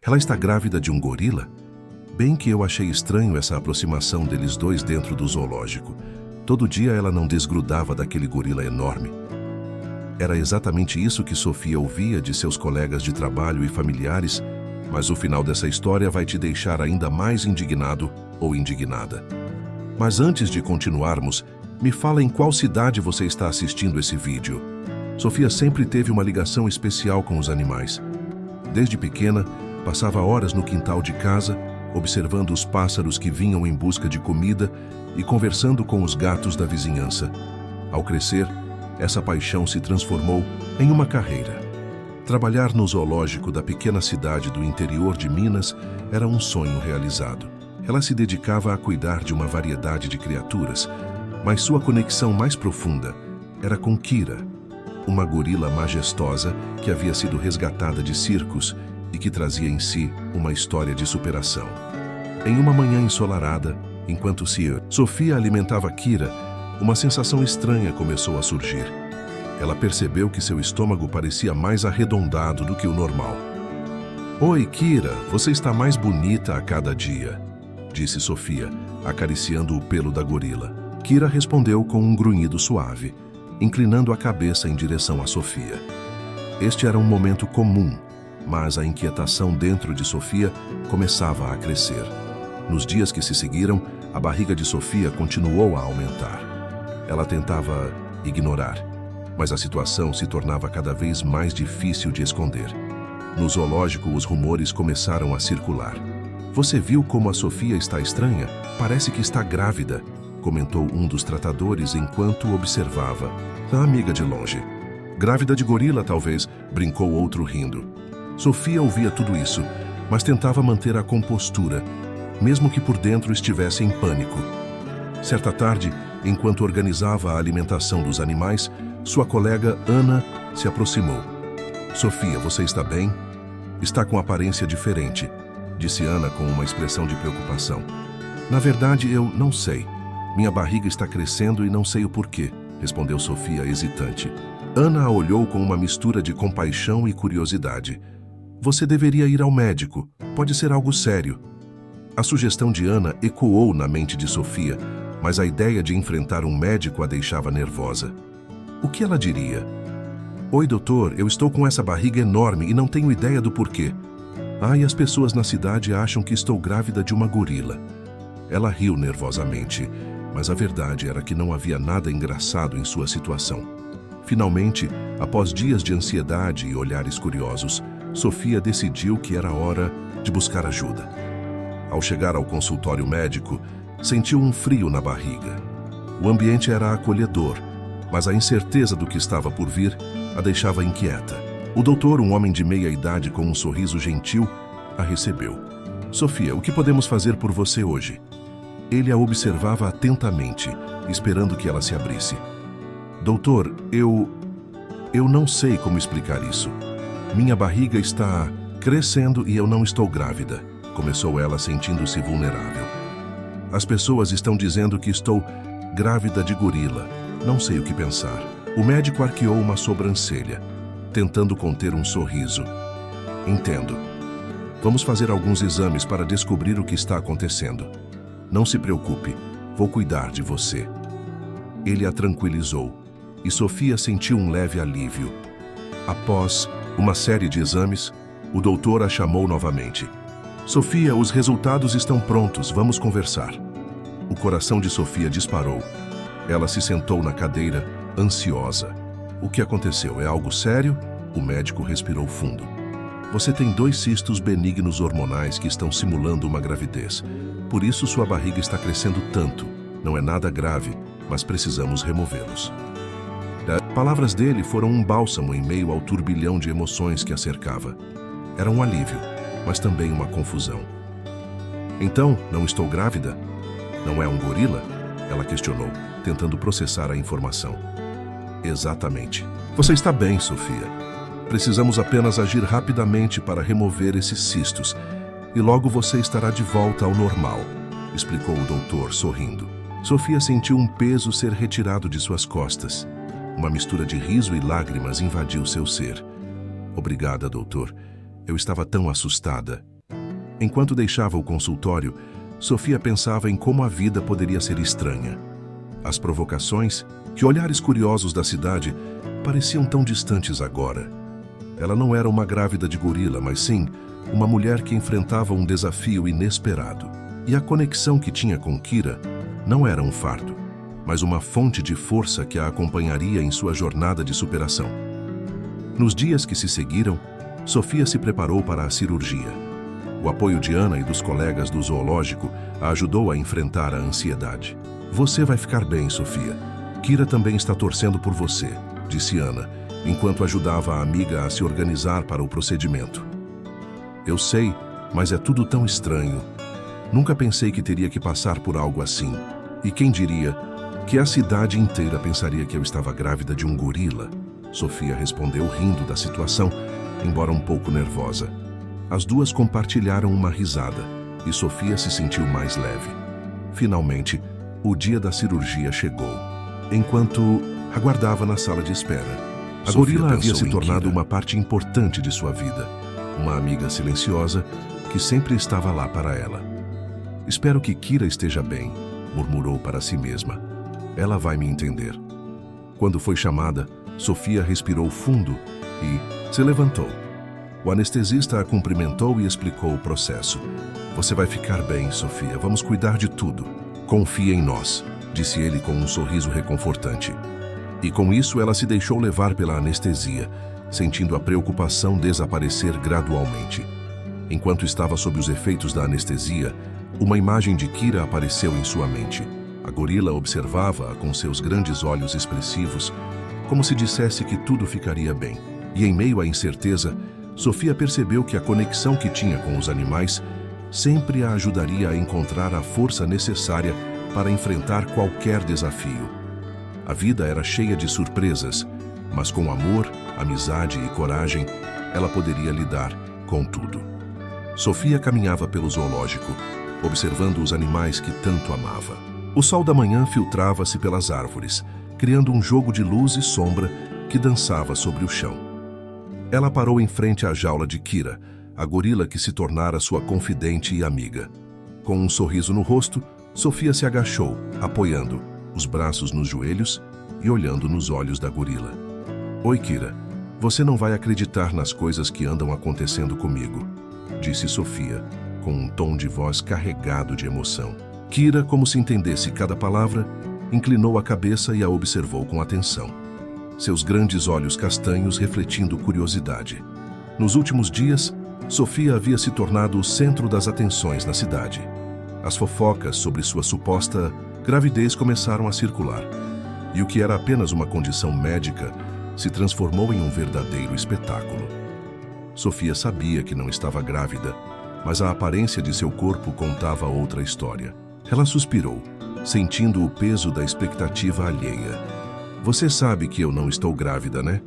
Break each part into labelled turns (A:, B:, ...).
A: Ela está grávida de um gorila? Bem que eu achei estranho essa aproximação deles dois dentro do zoológico. Todo dia ela não desgrudava daquele gorila enorme. Era exatamente isso que Sofia ouvia de seus colegas de trabalho e familiares, mas o final dessa história vai te deixar ainda mais indignado ou indignada. Mas antes de continuarmos, me fala em qual cidade você está assistindo esse vídeo. Sofia sempre teve uma ligação especial com os animais. Desde pequena, passava horas no quintal de casa, observando os pássaros que vinham em busca de comida e conversando com os gatos da vizinhança. Ao crescer, essa paixão se transformou em uma carreira. Trabalhar no zoológico da pequena cidade do interior de Minas era um sonho realizado. Ela se dedicava a cuidar de uma variedade de criaturas, mas sua conexão mais profunda era com Kira, uma gorila majestosa que havia sido resgatada de circos e que trazia em si uma história de superação. Em uma manhã ensolarada, enquanto Sofia alimentava Kira, uma sensação estranha começou a surgir. Ela percebeu que seu estômago parecia mais arredondado do que o normal. "Oi, Kira, você está mais bonita a cada dia", disse Sofia, acariciando o pelo da gorila. Kira respondeu com um grunhido suave, inclinando a cabeça em direção a Sofia. Este era um momento comum, mas a inquietação dentro de Sofia começava a crescer. Nos dias que se seguiram, a barriga de Sofia continuou a aumentar. Ela tentava ignorar, mas a situação se tornava cada vez mais difícil de esconder. No zoológico, os rumores começaram a circular. "Você viu como a Sofia está estranha? Parece que está grávida", comentou um dos tratadores enquanto observava. "A amiga de longe." "Grávida de gorila, talvez", brincou outro rindo. Sofia ouvia tudo isso, mas tentava manter a compostura, mesmo que por dentro estivesse em pânico. Certa tarde, enquanto organizava a alimentação dos animais, sua colega Ana se aproximou. "Sofia, você está bem? Está com aparência diferente", disse Ana com uma expressão de preocupação. "Na verdade, eu não sei. Minha barriga está crescendo e não sei o porquê", respondeu Sofia hesitante. Ana a olhou com uma mistura de compaixão e curiosidade. "Você deveria ir ao médico. Pode ser algo sério." A sugestão de Ana ecoou na mente de Sofia, mas a ideia de enfrentar um médico a deixava nervosa. O que ela diria? "Oi, doutor, eu estou com essa barriga enorme e não tenho ideia do porquê. E as pessoas na cidade acham que estou grávida de uma gorila." Ela riu nervosamente, mas a verdade era que não havia nada engraçado em sua situação. Finalmente, após dias de ansiedade e olhares curiosos, Sofia decidiu que era hora de buscar ajuda. Ao chegar ao consultório médico, sentiu um frio na barriga. O ambiente era acolhedor, mas a incerteza do que estava por vir a deixava inquieta. O doutor, um homem de meia idade com um sorriso gentil, a recebeu. "Sofia, o que podemos fazer por você hoje?" Ele a observava atentamente, esperando que ela se abrisse. "Doutor, eu não sei como explicar isso. Minha barriga está crescendo e eu não estou grávida", começou ela, sentindo-se vulnerável. "As pessoas estão dizendo que estou grávida de gorila. Não sei o que pensar." O médico arqueou uma sobrancelha, tentando conter um sorriso. "Entendo. Vamos fazer alguns exames para descobrir o que está acontecendo. Não se preocupe, vou cuidar de você." Ele a tranquilizou, e Sofia sentiu um leve alívio. Após uma série de exames, o doutor a chamou novamente. "Sofia, os resultados estão prontos, vamos conversar." O coração de Sofia disparou. Ela se sentou na cadeira, ansiosa. "O que aconteceu? É algo sério?" O médico respirou fundo. "Você tem 2 cistos benignos hormonais que estão simulando uma gravidez. Por isso sua barriga está crescendo tanto. Não é nada grave, mas precisamos removê-los." As palavras dele foram um bálsamo em meio ao turbilhão de emoções que a cercava. Era um alívio, mas também uma confusão. "Então, não estou grávida? Não é um gorila?" ela questionou, tentando processar a informação. "Exatamente. Você está bem, Sofia. Precisamos apenas agir rapidamente para remover esses cistos, e logo você estará de volta ao normal", explicou o doutor, sorrindo. Sofia sentiu um peso ser retirado de suas costas. Uma mistura de riso e lágrimas invadiu seu ser. "Obrigada, doutor. Eu estava tão assustada", Enquanto deixava o consultório, Sofia pensava em como a vida poderia ser estranha. As provocações, que olhares curiosos da cidade, pareciam tão distantes agora. Ela não era uma grávida de gorila, mas sim uma mulher que enfrentava um desafio inesperado. E a conexão que tinha com Kira não era um fardo, mas uma fonte de força que a acompanharia em sua jornada de superação. Nos dias que se seguiram, Sofia se preparou para a cirurgia. O apoio de Ana e dos colegas do zoológico a ajudou a enfrentar a ansiedade. Você vai ficar bem, Sofia. Kira também está torcendo por você, disse Ana, enquanto ajudava a amiga a se organizar para o procedimento. Eu sei, mas é tudo tão estranho. Nunca pensei que teria que passar por algo assim. E quem diria que a cidade inteira pensaria que eu estava grávida de um gorila? Sofia respondeu rindo da situação, embora um pouco nervosa. As duas compartilharam uma risada e Sofia se sentiu mais leve. Finalmente, o dia da cirurgia chegou. Enquanto aguardava na sala de espera, a gorila havia se tornado uma parte importante de sua vida. Uma amiga silenciosa que sempre estava lá para ela. Espero que Kira esteja bem, murmurou para si mesma. Ela vai me entender. Quando foi chamada, Sofia respirou fundo e se levantou. O anestesista a cumprimentou e explicou o processo. Você vai ficar bem, Sofia. Vamos cuidar de tudo. Confia em nós, disse ele com um sorriso reconfortante. E com isso ela se deixou levar pela anestesia, sentindo a preocupação desaparecer gradualmente. Enquanto estava sob os efeitos da anestesia, uma imagem de Kira apareceu em sua mente. A gorila observava-a com seus grandes olhos expressivos, como se dissesse que tudo ficaria bem. E em meio à incerteza, Sofia percebeu que a conexão que tinha com os animais sempre a ajudaria a encontrar a força necessária para enfrentar qualquer desafio. A vida era cheia de surpresas, mas com amor, amizade e coragem, ela poderia lidar com tudo. Sofia caminhava pelo zoológico, observando os animais que tanto amava. O sol da manhã filtrava-se pelas árvores, criando um jogo de luz e sombra que dançava sobre o chão. Ela parou em frente à jaula de Kira, a gorila que se tornara sua confidente e amiga. Com um sorriso no rosto, Sofia se agachou, apoiando os braços nos joelhos e olhando nos olhos da gorila. Oi, Kira. Você não vai acreditar nas coisas que andam acontecendo comigo, disse Sofia, com um tom de voz carregado de emoção. Kira, como se entendesse cada palavra, inclinou a cabeça e a observou com atenção. Seus grandes olhos castanhos refletindo curiosidade. Nos últimos dias, Sofia havia se tornado o centro das atenções na cidade. As fofocas sobre sua suposta gravidez começaram a circular, e o que era apenas uma condição médica se transformou em um verdadeiro espetáculo. Sofia sabia que não estava grávida, mas a aparência de seu corpo contava outra história. Ela suspirou, sentindo o peso da expectativa alheia. Você sabe que eu não estou grávida, né?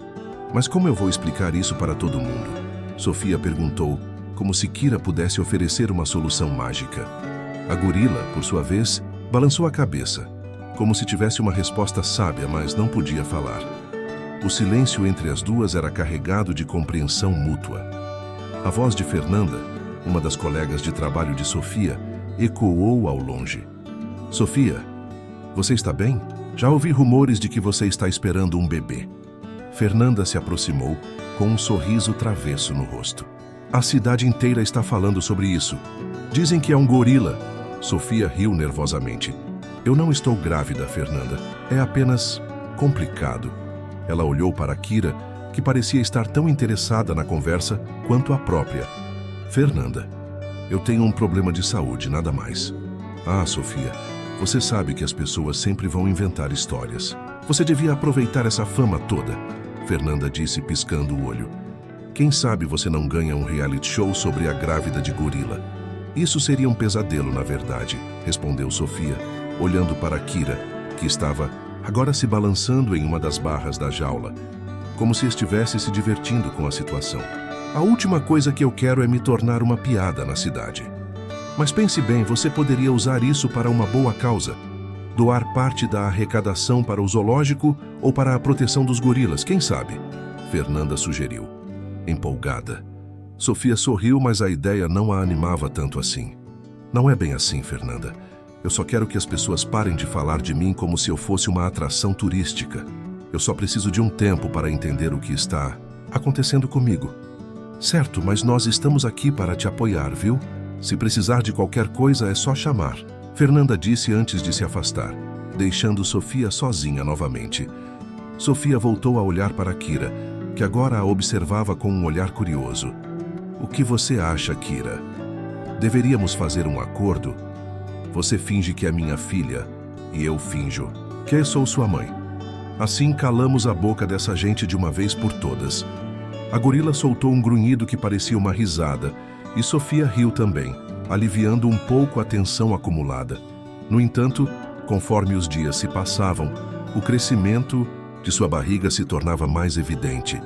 A: Mas como eu vou explicar isso para todo mundo? Sofia perguntou, como se Kira pudesse oferecer uma solução mágica. A gorila, por sua vez, balançou a cabeça, como se tivesse uma resposta sábia, mas não podia falar. O silêncio entre as duas era carregado de compreensão mútua. A voz de Fernanda, uma das colegas de trabalho de Sofia, ecoou ao longe. Sofia, você está bem? Já ouvi rumores de que você está esperando um bebê. Fernanda se aproximou, com um sorriso travesso no rosto. A cidade inteira está falando sobre isso. Dizem que é um gorila. Sofia riu nervosamente. Eu não estou grávida, Fernanda. É apenas complicado. Ela olhou para Kira, que parecia estar tão interessada na conversa quanto a própria. Fernanda, eu tenho um problema de saúde, nada mais. Ah, Sofia, você sabe que as pessoas sempre vão inventar histórias. Você devia aproveitar essa fama toda, Fernanda disse piscando o olho. Quem sabe você não ganha um reality show sobre a grávida de gorila. Isso seria um pesadelo, na verdade, respondeu Sofia, olhando para Kira, que estava agora se balançando em uma das barras da jaula, como se estivesse se divertindo com a situação. A última coisa que eu quero é me tornar uma piada na cidade. Mas pense bem, você poderia usar isso para uma boa causa. Doar parte da arrecadação para o zoológico ou para a proteção dos gorilas, quem sabe? Fernanda sugeriu, empolgada. Sofia sorriu, mas a ideia não a animava tanto assim. Não é bem assim, Fernanda. Eu só quero que as pessoas parem de falar de mim como se eu fosse uma atração turística. Eu só preciso de um tempo para entender o que está acontecendo comigo. Certo, mas nós estamos aqui para te apoiar, viu? Se precisar de qualquer coisa, é só chamar. Fernanda disse antes de se afastar, deixando Sofia sozinha novamente. Sofia voltou a olhar para Kira, que agora a observava com um olhar curioso. O que você acha, Kira? Deveríamos fazer um acordo? Você finge que é minha filha e eu finjo que sou sua mãe. Assim calamos a boca dessa gente de uma vez por todas. A gorila soltou um grunhido que parecia uma risada e Sofia riu também, aliviando um pouco a tensão acumulada. No entanto, conforme os dias se passavam, o crescimento de sua barriga se tornava mais evidente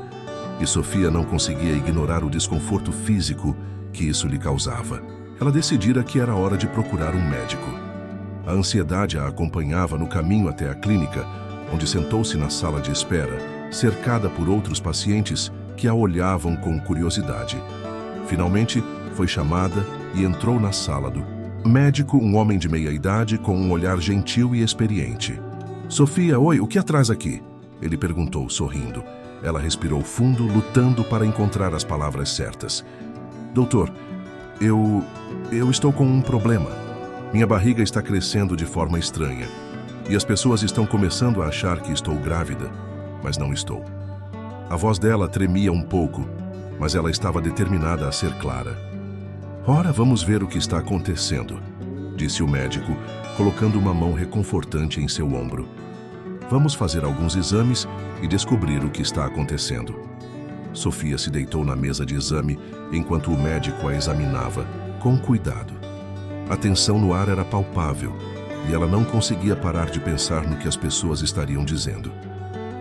A: e Sofia não conseguia ignorar o desconforto físico que isso lhe causava. Ela decidira que era hora de procurar um médico. A ansiedade a acompanhava no caminho até a clínica, onde sentou-se na sala de espera, cercada por outros pacientes que a olhavam com curiosidade. Finalmente, foi chamada e entrou na sala do médico, um homem de meia-idade com um olhar gentil e experiente. Sofia, oi, o que atrás aqui? Ele perguntou, sorrindo. Ela respirou fundo, lutando para encontrar as palavras certas. Doutor, eu estou com um problema. Minha barriga está crescendo de forma estranha. E as pessoas estão começando a achar que estou grávida, mas não estou. A voz dela tremia um pouco, mas ela estava determinada a ser clara. Ora, vamos ver o que está acontecendo, disse o médico, colocando uma mão reconfortante em seu ombro. Vamos fazer alguns exames e descobrir o que está acontecendo. Sofia se deitou na mesa de exame enquanto o médico a examinava, com cuidado. A tensão no ar era palpável e ela não conseguia parar de pensar no que as pessoas estariam dizendo.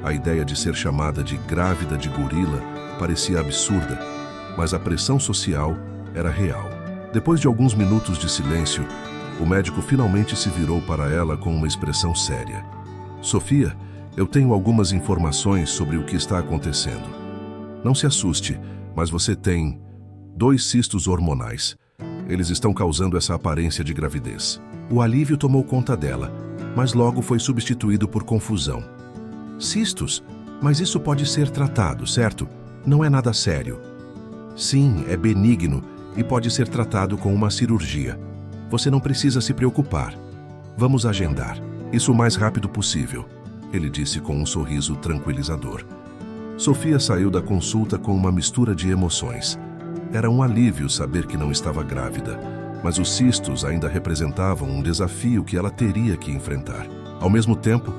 A: A ideia de ser chamada de grávida de gorila parecia absurda, mas a pressão social era real. Depois de alguns minutos de silêncio, o médico finalmente se virou para ela com uma expressão séria. Sofia, eu tenho algumas informações sobre o que está acontecendo. Não se assuste, mas você tem 2 cistos hormonais. Eles estão causando essa aparência de gravidez. O alívio tomou conta dela, mas logo foi substituído por confusão. Cistos? Mas isso pode ser tratado, certo? Não é nada sério. Sim, é benigno e pode ser tratado com uma cirurgia. Você não precisa se preocupar. Vamos agendar. Isso o mais rápido possível, ele disse com um sorriso tranquilizador. Sofia saiu da consulta com uma mistura de emoções. Era um alívio saber que não estava grávida, mas os cistos ainda representavam um desafio que ela teria que enfrentar. Ao mesmo tempo,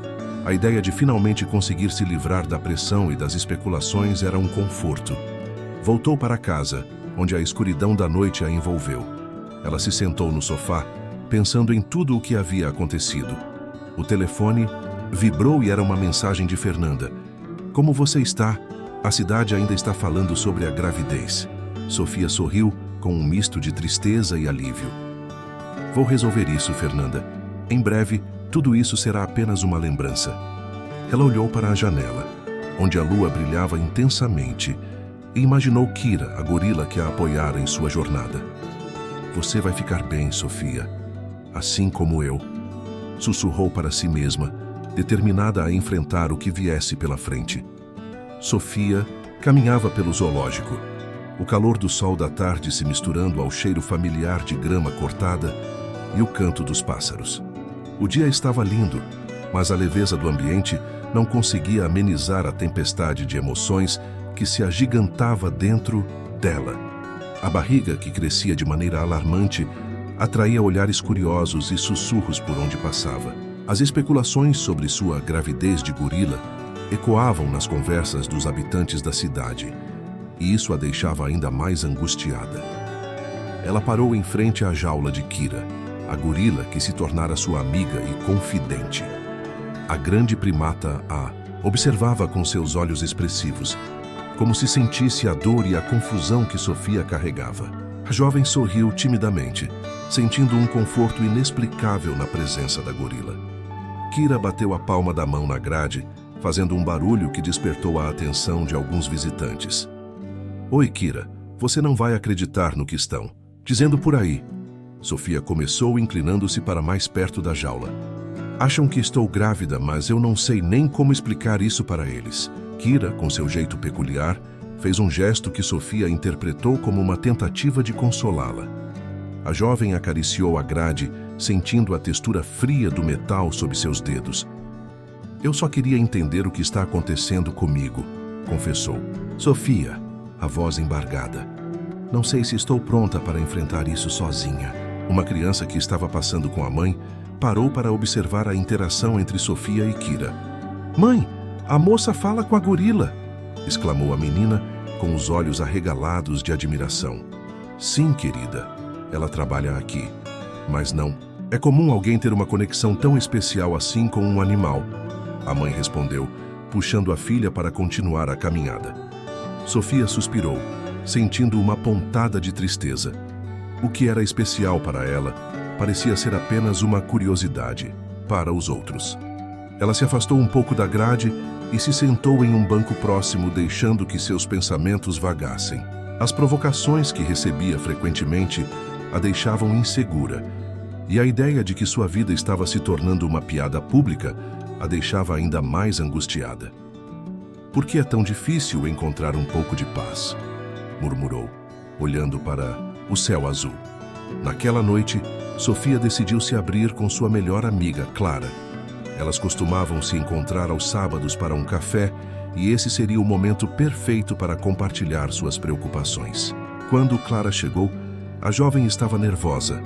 A: a ideia de finalmente conseguir se livrar da pressão e das especulações era um conforto. Voltou para casa, onde a escuridão da noite a envolveu. Ela se sentou no sofá, pensando em tudo o que havia acontecido. O telefone vibrou e era uma mensagem de Fernanda. Como você está? A cidade ainda está falando sobre a gravidez. Sofia sorriu com um misto de tristeza e alívio. Vou resolver isso, Fernanda. Em breve, tudo isso será apenas uma lembrança. Ela olhou para a janela, onde a lua brilhava intensamente, e imaginou Kira, a gorila que a apoiara em sua jornada. Você vai ficar bem, Sofia, assim como eu. Sussurrou para si mesma, determinada a enfrentar o que viesse pela frente. Sofia caminhava pelo zoológico, o calor do sol da tarde se misturando ao cheiro familiar de grama cortada e o canto dos pássaros. O dia estava lindo, mas a leveza do ambiente não conseguia amenizar a tempestade de emoções que se agigantava dentro dela. A barriga, que crescia de maneira alarmante, atraía olhares curiosos e sussurros por onde passava. As especulações sobre sua gravidez de gorila ecoavam nas conversas dos habitantes da cidade, e isso a deixava ainda mais angustiada. Ela parou em frente à jaula de Kira, a gorila que se tornara sua amiga e confidente. A grande primata a observava com seus olhos expressivos, como se sentisse a dor e a confusão que Sofia carregava. A jovem sorriu timidamente, sentindo um conforto inexplicável na presença da gorila. Kira bateu a palma da mão na grade, fazendo um barulho que despertou a atenção de alguns visitantes. Oi, Kira. Você não vai acreditar no que estão dizendo por aí. Sofia começou inclinando-se para mais perto da jaula. Acham que estou grávida, mas eu não sei nem como explicar isso para eles. Kira, com seu jeito peculiar, fez um gesto que Sofia interpretou como uma tentativa de consolá-la. A jovem acariciou a grade, sentindo a textura fria do metal sob seus dedos. Eu só queria entender o que está acontecendo comigo, confessou. Sofia, a voz embargada. Não sei se estou pronta para enfrentar isso sozinha. Uma criança que estava passando com a mãe parou para observar a interação entre Sofia e Kira. Mãe, a moça fala com a gorila! Exclamou a menina, com os olhos arregalados de admiração. Sim, querida, ela trabalha aqui. Mas não, é comum alguém ter uma conexão tão especial assim com um animal. A mãe respondeu, puxando a filha para continuar a caminhada. Sofia suspirou, sentindo uma pontada de tristeza. O que era especial para ela parecia ser apenas uma curiosidade para os outros. Ela se afastou um pouco da grade e se sentou em um banco próximo, deixando que seus pensamentos vagassem. As provocações que recebia frequentemente a deixavam insegura, e a ideia de que sua vida estava se tornando uma piada pública a deixava ainda mais angustiada. Por que é tão difícil encontrar um pouco de paz? Murmurou, olhando para o céu azul. Naquela noite, Sofia decidiu se abrir com sua melhor amiga, Clara. Elas costumavam se encontrar aos sábados para um café, e esse seria o momento perfeito para compartilhar suas preocupações. Quando Clara chegou, a jovem estava nervosa,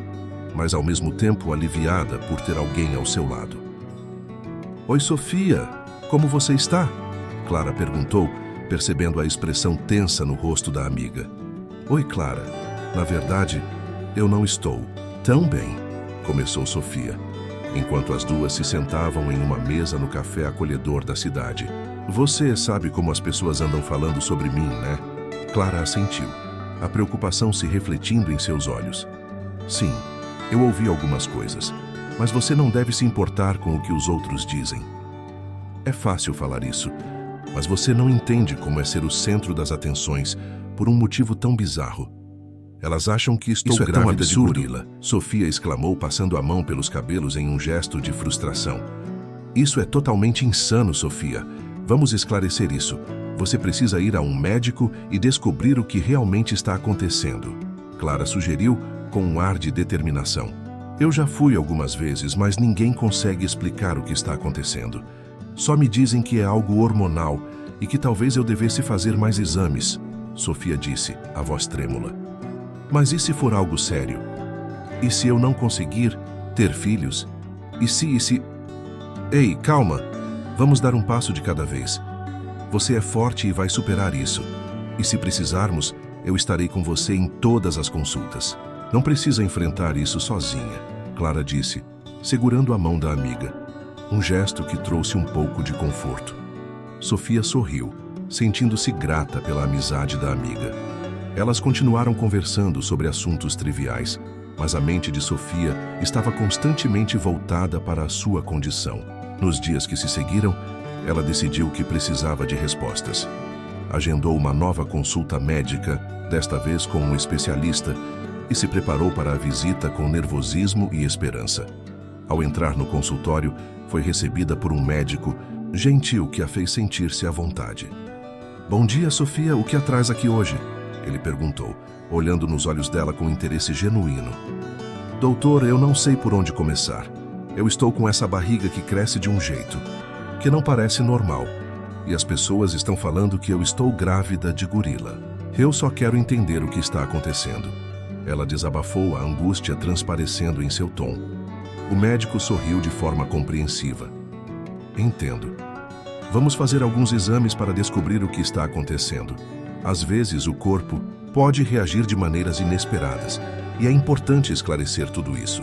A: mas ao mesmo tempo aliviada por ter alguém ao seu lado. Oi, Sofia, como você está? Clara perguntou, percebendo a expressão tensa no rosto da amiga. Oi, Clara. Na verdade, eu não estou tão bem, começou Sofia, enquanto as duas se sentavam em uma mesa no café acolhedor da cidade. Você sabe como as pessoas andam falando sobre mim, né? Clara assentiu, a preocupação se refletindo em seus olhos. Sim, eu ouvi algumas coisas, mas você não deve se importar com o que os outros dizem. É fácil falar isso, mas você não entende como é ser o centro das atenções por um motivo tão bizarro. Elas acham que estou grávida de gorila, Sofia exclamou, passando a mão pelos cabelos em um gesto de frustração. Isso é totalmente insano, Sofia. Vamos esclarecer isso. Você precisa ir a um médico e descobrir o que realmente está acontecendo. Clara sugeriu, com um ar de determinação. Eu já fui algumas vezes, mas ninguém consegue explicar o que está acontecendo. Só me dizem que é algo hormonal e que talvez eu devesse fazer mais exames, Sofia disse, a voz trêmula. Mas e se for algo sério? E se eu não conseguir ter filhos? E se... Ei, calma! Vamos dar um passo de cada vez. Você é forte e vai superar isso. E se precisarmos, eu estarei com você em todas as consultas. Não precisa enfrentar isso sozinha, Clara disse, segurando a mão da amiga. Um gesto que trouxe um pouco de conforto. Sofia sorriu, sentindo-se grata pela amizade da amiga. Elas continuaram conversando sobre assuntos triviais, mas a mente de Sofia estava constantemente voltada para a sua condição. Nos dias que se seguiram, ela decidiu que precisava de respostas. Agendou uma nova consulta médica, desta vez com um especialista, e se preparou para a visita com nervosismo e esperança. Ao entrar no consultório, foi recebida por um médico gentil que a fez sentir-se à vontade. Bom dia, Sofia, o que a traz aqui hoje? Ele perguntou, olhando nos olhos dela com interesse genuíno. Doutor, eu não sei por onde começar. Eu estou com essa barriga que cresce de um jeito, que não parece normal, e as pessoas estão falando que eu estou grávida de gorila. Eu só quero entender o que está acontecendo. Ela desabafou, a angústia transparecendo em seu tom. O médico sorriu de forma compreensiva. Entendo. Vamos fazer alguns exames para descobrir o que está acontecendo. Às vezes, o corpo pode reagir de maneiras inesperadas, e é importante esclarecer tudo isso.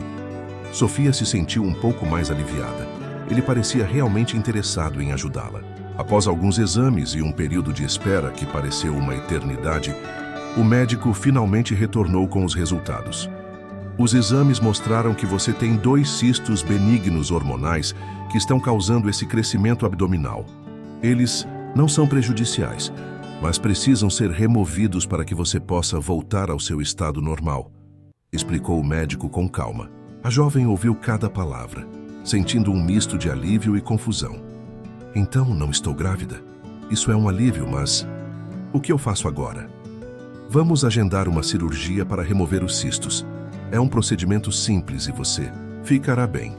A: Sofia se sentiu um pouco mais aliviada. Ele parecia realmente interessado em ajudá-la. Após alguns exames e um período de espera que pareceu uma eternidade, o médico finalmente retornou com os resultados. Os exames mostraram que você tem 2 cistos benignos hormonais que estão causando esse crescimento abdominal. Eles não são prejudiciais, mas precisam ser removidos para que você possa voltar ao seu estado normal, explicou o médico com calma. A jovem ouviu cada palavra, sentindo um misto de alívio e confusão. Então, não estou grávida? Isso é um alívio, mas o que eu faço agora? Vamos agendar uma cirurgia para remover os cistos. É um procedimento simples e você ficará bem.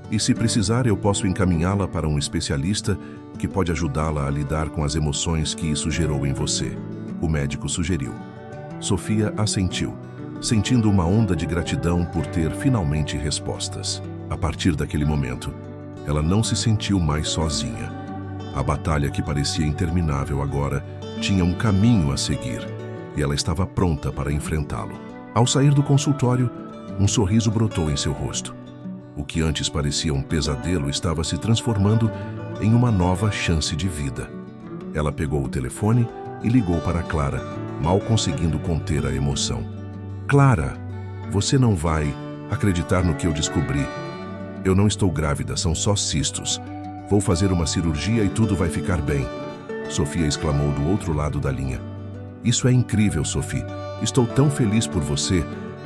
A: E se precisar, eu posso encaminhá-la para um especialista que pode ajudá-la a lidar com as emoções que isso gerou em você, o médico sugeriu. Sofia assentiu, sentindo uma onda de gratidão por ter finalmente respostas. A partir daquele momento, ela não se sentiu mais sozinha. A batalha que parecia interminável agora tinha um caminho a seguir e ela estava pronta para enfrentá-lo. Ao sair do consultório, um sorriso brotou em seu rosto. O que antes parecia um pesadelo estava se transformando em uma nova chance de vida. Ela pegou o telefone e ligou para Clara, mal conseguindo conter a emoção. Clara, você não vai acreditar no que eu descobri. Eu não estou grávida, são só cistos. Vou fazer uma cirurgia e tudo vai ficar bem. Sofia exclamou do outro lado da linha. Isso é incrível, Sophie. Estou tão feliz por você.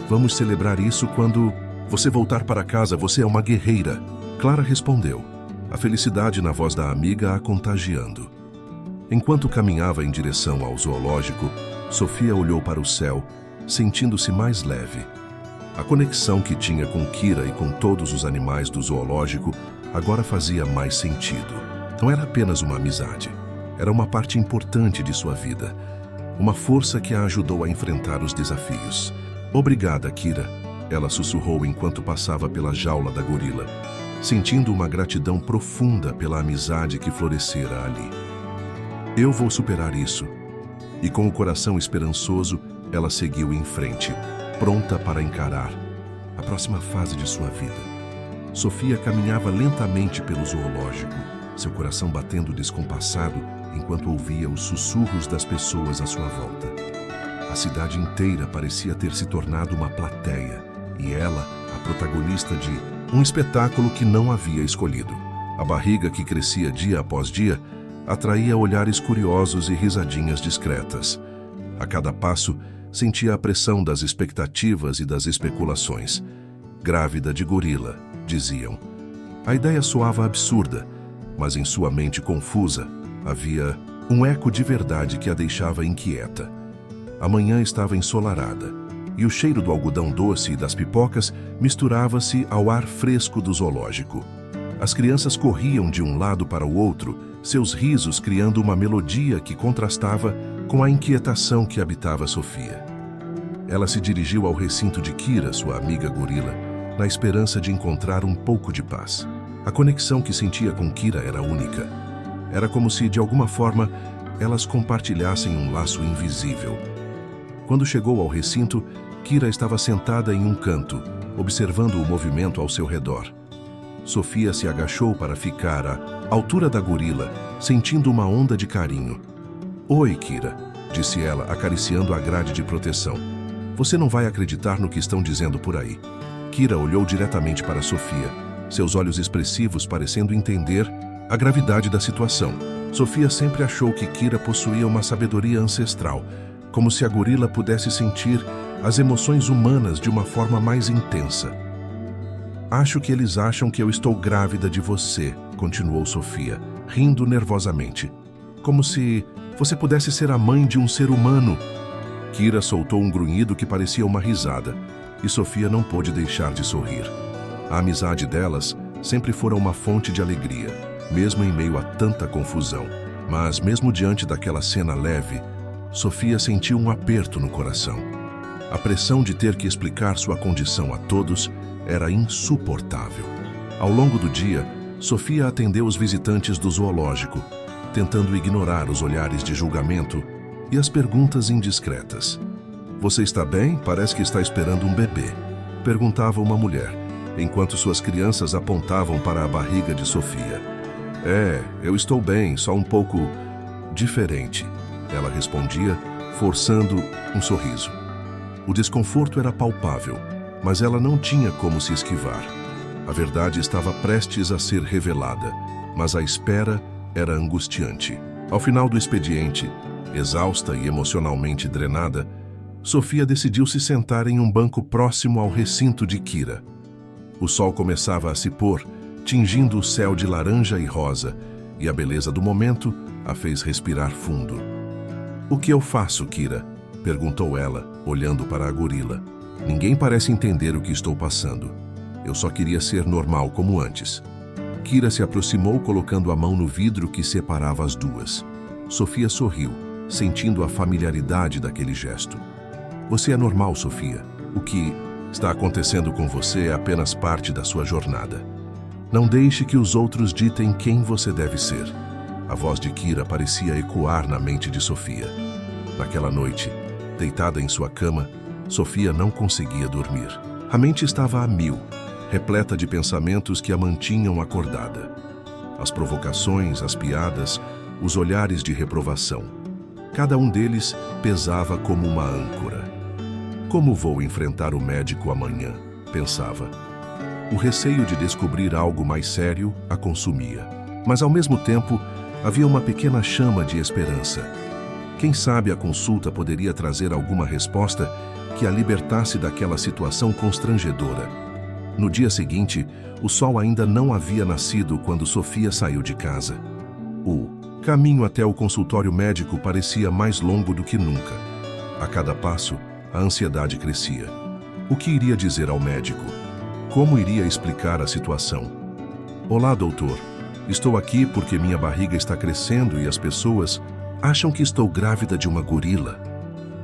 A: Vamos celebrar isso quando você voltar para casa. Você é uma guerreira. Clara respondeu, a felicidade na voz da amiga a contagiando. Enquanto caminhava em direção ao zoológico, Sofia olhou para o céu, sentindo-se mais leve. A conexão que tinha com Kira e com todos os animais do zoológico agora fazia mais sentido. Não era apenas uma amizade. Era uma parte importante de sua vida. Uma força que a ajudou a enfrentar os desafios. Obrigada, Kira, ela sussurrou enquanto passava pela jaula da gorila, sentindo uma gratidão profunda pela amizade que florescera ali. Eu vou superar isso. E com o coração esperançoso, ela seguiu em frente, pronta para encarar a próxima fase de sua vida. Sofia caminhava lentamente pelo zoológico, seu coração batendo descompassado enquanto ouvia os sussurros das pessoas à sua volta. A cidade inteira parecia ter se tornado uma plateia, e ela, a protagonista de um espetáculo que não havia escolhido. A barriga que crescia dia após dia atraía olhares curiosos e risadinhas discretas. A cada passo, sentia a pressão das expectativas e das especulações. Grávida de gorila, diziam. A ideia soava absurda, mas em sua mente confusa havia um eco de verdade que a deixava inquieta. A manhã estava ensolarada, e o cheiro do algodão doce e das pipocas misturava-se ao ar fresco do zoológico. As crianças corriam de um lado para o outro, seus risos criando uma melodia que contrastava com a inquietação que habitava Sofia. Ela se dirigiu ao recinto de Kira, sua amiga gorila, na esperança de encontrar um pouco de paz. A conexão que sentia com Kira era única. Era como se, de alguma forma, elas compartilhassem um laço invisível. Quando chegou ao recinto, Kira estava sentada em um canto, observando o movimento ao seu redor. Sofia se agachou para ficar à altura da gorila, sentindo uma onda de carinho. Oi, Kira, disse ela, acariciando a grade de proteção. Você não vai acreditar no que estão dizendo por aí. Kira olhou diretamente para Sofia, seus olhos expressivos parecendo entender a gravidade da situação. Sofia sempre achou que Kira possuía uma sabedoria ancestral, como se a gorila pudesse sentir as emoções humanas de uma forma mais intensa. Acho que eles acham que eu estou grávida de você, continuou Sofia, rindo nervosamente. Como se você pudesse ser a mãe de um ser humano. Kira soltou um grunhido que parecia uma risada, e Sofia não pôde deixar de sorrir. A amizade delas sempre fora uma fonte de alegria, mesmo em meio a tanta confusão. Mas, mesmo diante daquela cena leve, Sofia sentiu um aperto no coração. A pressão de ter que explicar sua condição a todos era insuportável. Ao longo do dia, Sofia atendeu os visitantes do zoológico, tentando ignorar os olhares de julgamento e as perguntas indiscretas. Você está bem? Parece que está esperando um bebê, perguntava uma mulher, enquanto suas crianças apontavam para a barriga de Sofia. Eu estou bem, só um pouco diferente, ela respondia, forçando um sorriso. O desconforto era palpável, mas ela não tinha como se esquivar. A verdade estava prestes a ser revelada, mas a espera era angustiante. Ao final do expediente, Exausta e emocionalmente drenada, Sofia decidiu se sentar em um banco próximo ao recinto de Kira. O sol começava a se pôr, tingindo o céu de laranja e rosa, e a beleza do momento a fez respirar fundo. "O que eu faço, Kira?" perguntou ela, olhando para a gorila. "Ninguém parece entender o que estou passando. Eu só queria ser normal como antes." Kira se aproximou, colocando a mão no vidro que separava as duas. Sofia sorriu, sentindo a familiaridade daquele gesto. "Você é normal, Sofia. O que está acontecendo com você é apenas parte da sua jornada. Não deixe que os outros ditem quem você deve ser." A voz de Kira parecia ecoar na mente de Sofia. Naquela noite, deitada em sua cama, Sofia não conseguia dormir. A mente estava a mil, repleta de pensamentos que a mantinham acordada. As provocações, as piadas, os olhares de reprovação. Cada um deles pesava como uma âncora. "Como vou enfrentar o médico amanhã?" pensava. O receio de descobrir algo mais sério a consumia. Mas, ao mesmo tempo, havia uma pequena chama de esperança. Quem sabe a consulta poderia trazer alguma resposta que a libertasse daquela situação constrangedora. No dia seguinte, o sol ainda não havia nascido quando Sofia saiu de casa. O caminho até o consultório médico parecia mais longo do que nunca. A cada passo, a ansiedade crescia. O que iria dizer ao médico? Como iria explicar a situação? "Olá, doutor. Estou aqui porque minha barriga está crescendo e as pessoas acham que estou grávida de uma gorila."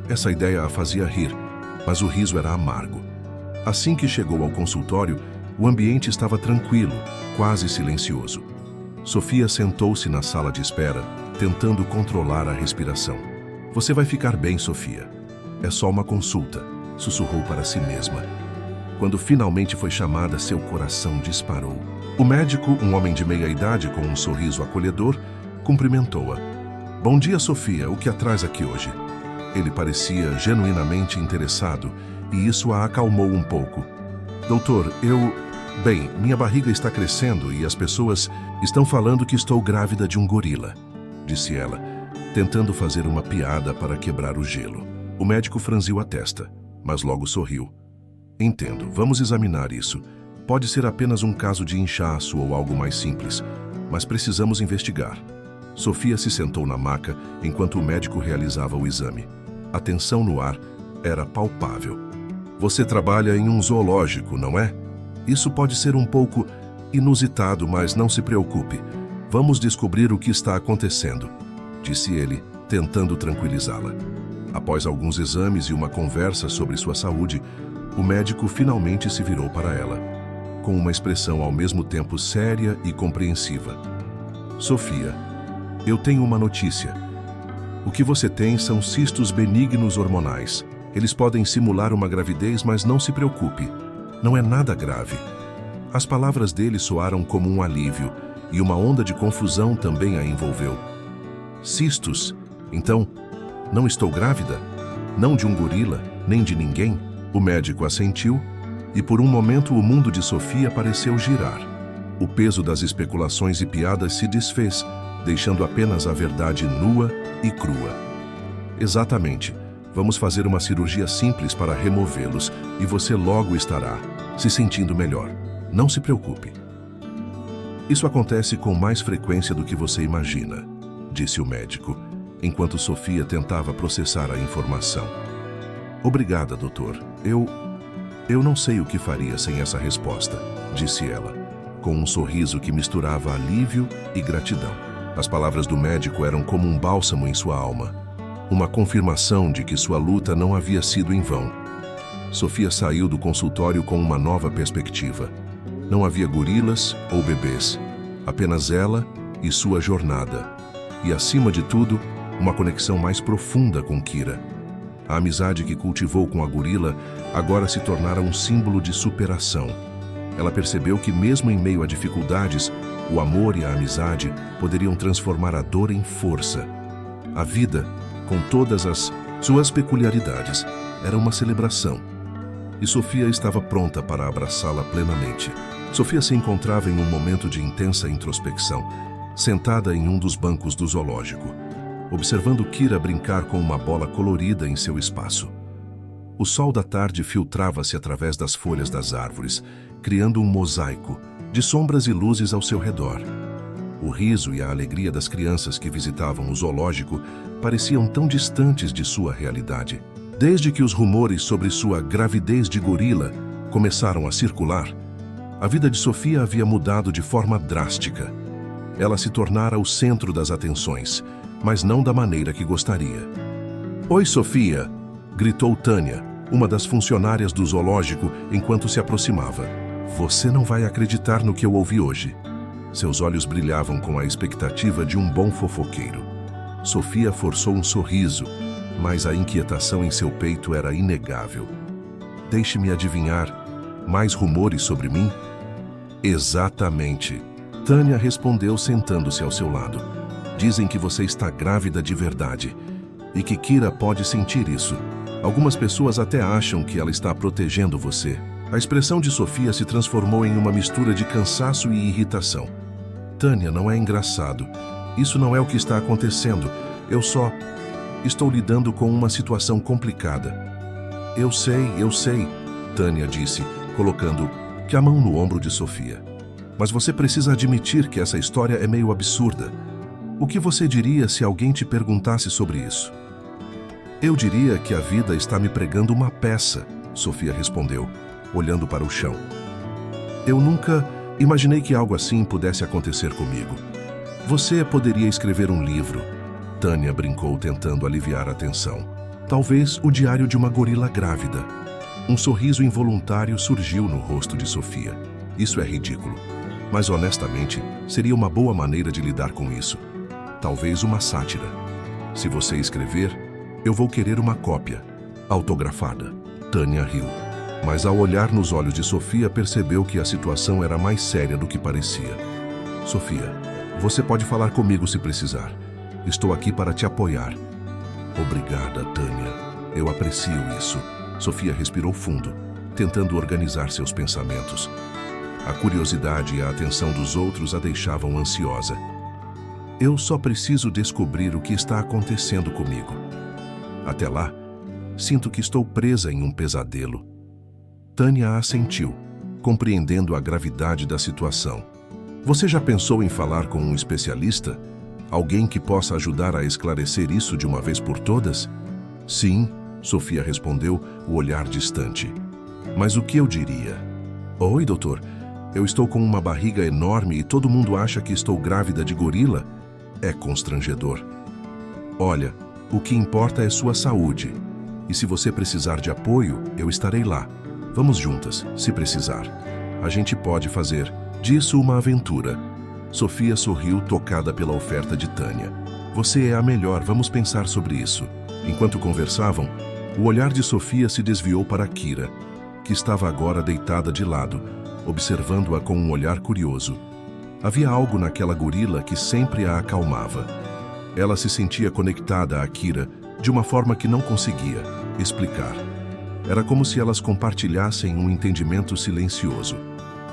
A: Essa ideia a fazia rir, mas o riso era amargo. Assim que chegou ao consultório, o ambiente estava tranquilo, quase silencioso. Sofia sentou-se na sala de espera, tentando controlar a respiração. "Você vai ficar bem, Sofia. É só uma consulta", sussurrou para si mesma. Quando finalmente foi chamada, seu coração disparou. O médico, um homem de meia idade com um sorriso acolhedor, cumprimentou-a. "Bom dia, Sofia. O que a traz aqui hoje?" Ele parecia genuinamente interessado e isso a acalmou um pouco. "Doutor, Bem, minha barriga está crescendo e as pessoas estão falando que estou grávida de um gorila", disse ela, tentando fazer uma piada para quebrar o gelo. O médico franziu a testa, mas logo sorriu. "Entendo, vamos examinar isso. Pode ser apenas um caso de inchaço ou algo mais simples, mas precisamos investigar." Sofia se sentou na maca enquanto o médico realizava o exame. A tensão no ar era palpável. "Você trabalha em um zoológico, não é? Isso pode ser um pouco inusitado, mas não se preocupe. Vamos descobrir o que está acontecendo", disse ele, tentando tranquilizá-la. Após alguns exames e uma conversa sobre sua saúde, o médico finalmente se virou para ela, com uma expressão ao mesmo tempo séria e compreensiva. "Sofia, eu tenho uma notícia. O que você tem são cistos benignos hormonais. Eles podem simular uma gravidez, mas não se preocupe. Não é nada grave." As palavras dele soaram como um alívio, e uma onda de confusão também a envolveu. "Cistos? Então, não estou grávida? Não de um gorila, nem de ninguém?" O médico assentiu, e por um momento o mundo de Sofia pareceu girar. O peso das especulações e piadas se desfez, deixando apenas a verdade nua e crua. "Exatamente. Vamos fazer uma cirurgia simples para removê-los e você logo estará se sentindo melhor. Não se preocupe." "Isso acontece com mais frequência do que você imagina", disse o médico, enquanto Sofia tentava processar a informação. "Obrigada, doutor. Eu não sei o que faria sem essa resposta", disse ela, com um sorriso que misturava alívio e gratidão. As palavras do médico eram como um bálsamo em sua alma. Uma confirmação de que sua luta não havia sido em vão. Sofia saiu do consultório com uma nova perspectiva. Não havia gorilas ou bebês, apenas ela e sua jornada. E, acima de tudo, uma conexão mais profunda com Kira. A amizade que cultivou com a gorila agora se tornara um símbolo de superação. Ela percebeu que, mesmo em meio a dificuldades, o amor e a amizade poderiam transformar a dor em força. A vida, com todas as suas peculiaridades, era uma celebração. E Sofia estava pronta para abraçá-la plenamente. Sofia se encontrava em um momento de intensa introspecção, sentada em um dos bancos do zoológico. observando Kira brincar com uma bola colorida em seu espaço. O sol da tarde filtrava-se através das folhas das árvores, criando um mosaico de sombras e luzes ao seu redor. O riso e a alegria das crianças que visitavam o zoológico pareciam tão distantes de sua realidade. Desde que os rumores sobre sua gravidez de gorila começaram a circular, a vida de Sofia havia mudado de forma drástica. Ela se tornara o centro das atenções, mas não da maneira que gostaria. "Oi, Sofia!" gritou Tânia, uma das funcionárias do zoológico, enquanto se aproximava. "Você não vai acreditar no que eu ouvi hoje." Seus olhos brilhavam com a expectativa de um bom fofoqueiro. Sofia forçou um sorriso, mas a inquietação em seu peito era inegável. "Deixe-me adivinhar, mais rumores sobre mim?" "Exatamente." Tânia respondeu sentando-se ao seu lado. "Dizem que você está grávida de verdade e que Kira pode sentir isso. Algumas pessoas até acham que ela está protegendo você." A expressão de Sofia se transformou em uma mistura de cansaço e irritação. "Tânia, não é engraçado. Isso não é o que está acontecendo. Eu só estou lidando com uma situação complicada." Eu sei, Tânia disse, colocando a mão no ombro de Sofia. "Mas você precisa admitir que essa história é meio absurda. O que você diria se alguém te perguntasse sobre isso?" "Eu diria que a vida está me pregando uma peça", Sofia respondeu, olhando para o chão. "Eu nunca imaginei que algo assim pudesse acontecer comigo." "Você poderia escrever um livro", Tânia brincou, tentando aliviar a tensão. "Talvez o diário de uma gorila grávida." Um sorriso involuntário surgiu no rosto de Sofia. "Isso é ridículo. Mas honestamente, seria uma boa maneira de lidar com isso. Talvez uma sátira. Se você escrever, eu vou querer uma cópia, autografada." Tânia riu, mas ao olhar nos olhos de Sofia percebeu que a situação era mais séria do que parecia. "Sofia, você pode falar comigo se precisar. Estou aqui para te apoiar." "Obrigada, Tânia. Eu aprecio isso." Sofia respirou fundo, tentando organizar seus pensamentos. A curiosidade e a atenção dos outros a deixavam ansiosa. "Eu só preciso descobrir o que está acontecendo comigo. Até lá, sinto que estou presa em um pesadelo." Tânia assentiu, compreendendo a gravidade da situação. "Você já pensou em falar com um especialista? Alguém que possa ajudar a esclarecer isso de uma vez por todas?" "Sim", Sofia respondeu, o olhar distante. "Mas o que eu diria?" "Oi, doutor. Eu estou com uma barriga enorme e todo mundo acha que estou grávida de gorila?" É constrangedor. "Olha, o que importa é sua saúde. E se você precisar de apoio, eu estarei lá. Vamos juntas, se precisar. A gente pode fazer disso uma aventura." Sofia sorriu, tocada pela oferta de Tânia. "Você é a melhor, vamos pensar sobre isso." Enquanto conversavam, o olhar de Sofia se desviou para Kira, que estava agora deitada de lado, observando-a com um olhar curioso. Havia algo naquela gorila que sempre a acalmava. Ela se sentia conectada a Kira de uma forma que não conseguia explicar. Era como se elas compartilhassem um entendimento silencioso,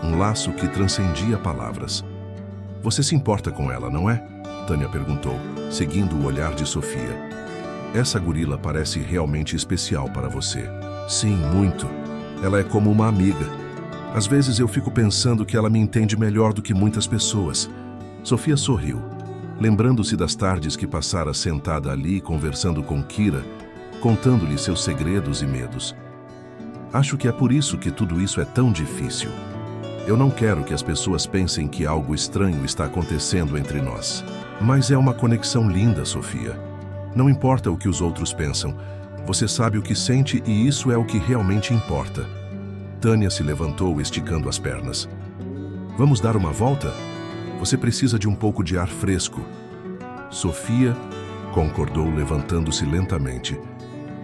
A: um laço que transcendia palavras. "Você se importa com ela, não é?" Tânia perguntou, seguindo o olhar de Sofia. "Essa gorila parece realmente especial para você." "Sim, muito. Ela é como uma amiga. Às vezes eu fico pensando que ela me entende melhor do que muitas pessoas." Sofia sorriu, lembrando-se das tardes que passara sentada ali conversando com Kira, contando-lhe seus segredos e medos. "Acho que é por isso que tudo isso é tão difícil. Eu não quero que as pessoas pensem que algo estranho está acontecendo entre nós. Mas é uma conexão linda, Sofia. Não importa o que os outros pensam. Você sabe o que sente e isso é o que realmente importa." Tânia se levantou, esticando as pernas. "Vamos dar uma volta? Você precisa de um pouco de ar fresco." Sofia concordou, levantando-se lentamente.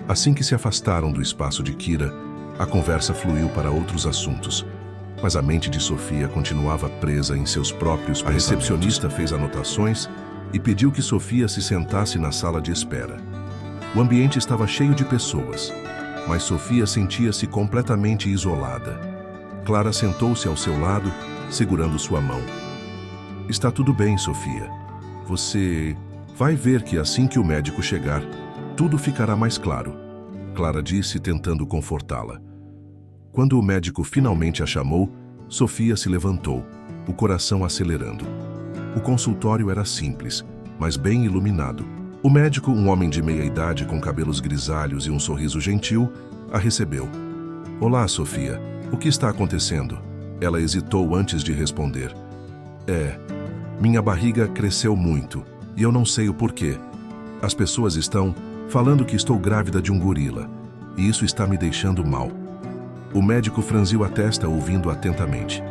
A: Assim que se afastaram do espaço de Kira, a conversa fluiu para outros assuntos. Mas a mente de Sofia continuava presa em seus próprios pensamentos. A recepcionista fez anotações e pediu que Sofia se sentasse na sala de espera. O ambiente estava cheio de pessoas, mas Sofia sentia-se completamente isolada. Clara sentou-se ao seu lado, segurando sua mão. "Está tudo bem, Sofia. Você Vai ver que assim que o médico chegar, tudo ficará mais claro, Clara disse, tentando confortá-la. Quando o médico finalmente a chamou, Sofia se levantou, o coração acelerando. O consultório era simples, mas bem iluminado. O médico, um homem de meia idade com cabelos grisalhos e um sorriso gentil, a recebeu. Olá, Sofia. O que está acontecendo? Ela hesitou antes de responder. Minha barriga cresceu muito e eu não sei o porquê. As pessoas estão falando que estou grávida de um gorila e isso está me deixando mal. O médico franziu a testa ouvindo atentamente.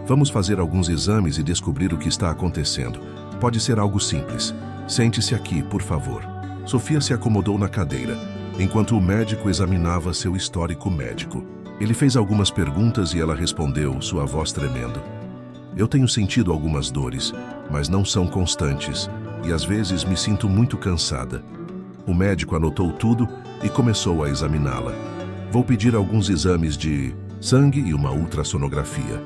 A: Vamos fazer alguns exames e descobrir o que está acontecendo. Pode ser algo simples. Sente-se aqui, por favor. Sofia se acomodou na cadeira, enquanto o médico examinava seu histórico médico. Ele fez algumas perguntas e ela respondeu, sua voz tremendo. Eu tenho sentido algumas dores, mas não são constantes, e às vezes me sinto muito cansada. O médico anotou tudo e começou a examiná-la. Vou pedir alguns exames de sangue e uma ultrassonografia.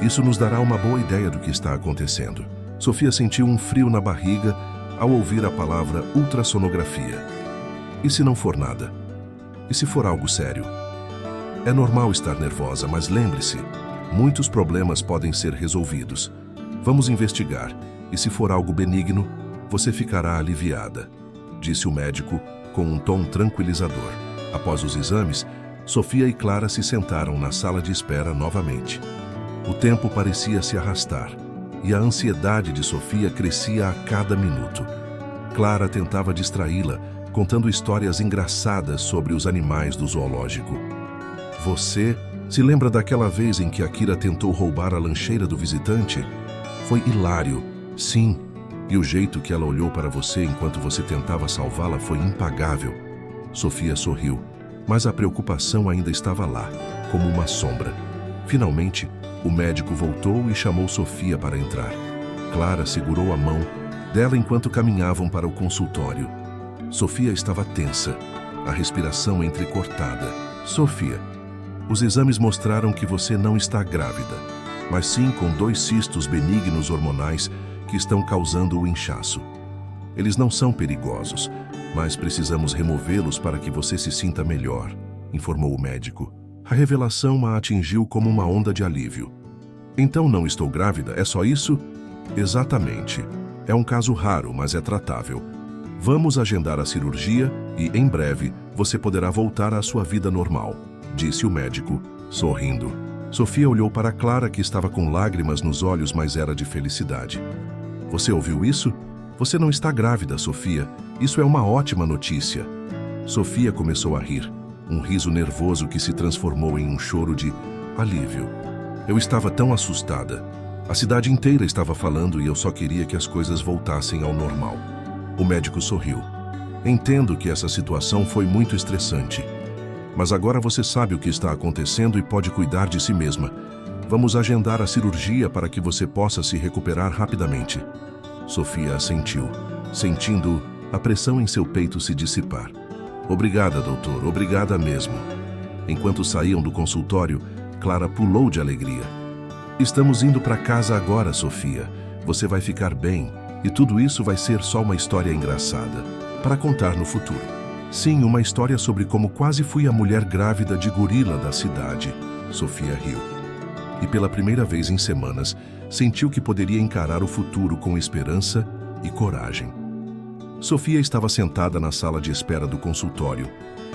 A: Isso nos dará uma boa ideia do que está acontecendo. Sofia sentiu um frio na barriga ao ouvir a palavra ultrassonografia. E se não for nada? E se for algo sério? É normal estar nervosa, mas lembre-se, muitos problemas podem ser resolvidos. Vamos investigar, e se for algo benigno, você ficará aliviada, disse o médico com um tom tranquilizador. Após os exames, Sofia e Clara se sentaram na sala de espera novamente. O tempo parecia se arrastar, e a ansiedade de Sofia crescia a cada minuto. Clara tentava distraí-la, contando histórias engraçadas sobre os animais do zoológico. Você se lembra daquela vez em que a Kira tentou roubar a lancheira do visitante? Foi hilário, sim, e o jeito que ela olhou para você enquanto você tentava salvá-la foi impagável. Sofia sorriu, mas a preocupação ainda estava lá, como uma sombra. Finalmente, o médico voltou e chamou Sofia para entrar. Clara segurou a mão dela enquanto caminhavam para o consultório. Sofia estava tensa, a respiração entrecortada. Sofia, os exames mostraram que você não está grávida, mas sim com 2 cistos benignos hormonais que estão causando o inchaço. Eles não são perigosos, mas precisamos removê-los para que você se sinta melhor, informou o médico. A revelação a atingiu como uma onda de alívio. Então não estou grávida, é só isso? Exatamente. É um caso raro, mas é tratável. Vamos agendar a cirurgia e, em breve, você poderá voltar à sua vida normal, disse o médico, sorrindo. Sofia olhou para Clara, que estava com lágrimas nos olhos, mas era de felicidade. Você ouviu isso? Você não está grávida, Sofia. Isso é uma ótima notícia. Sofia começou a rir, um riso nervoso que se transformou em um choro de alívio. Eu estava tão assustada. A cidade inteira estava falando e eu só queria que as coisas voltassem ao normal. O médico sorriu. Entendo que essa situação foi muito estressante. Mas agora você sabe o que está acontecendo e pode cuidar de si mesma. Vamos agendar a cirurgia para que você possa se recuperar rapidamente. Sofia assentiu, sentindo a pressão em seu peito se dissipar. Obrigada, doutor, obrigada mesmo. Enquanto saíam do consultório, Clara pulou de alegria. Estamos indo para casa agora, Sofia. Você vai ficar bem e tudo isso vai ser só uma história engraçada para contar no futuro. Sim, uma história sobre como quase fui a mulher grávida de gorila da cidade. Sofia riu. E pela primeira vez em semanas, sentiu que poderia encarar o futuro com esperança e coragem. Sofia estava sentada na sala de espera do consultório,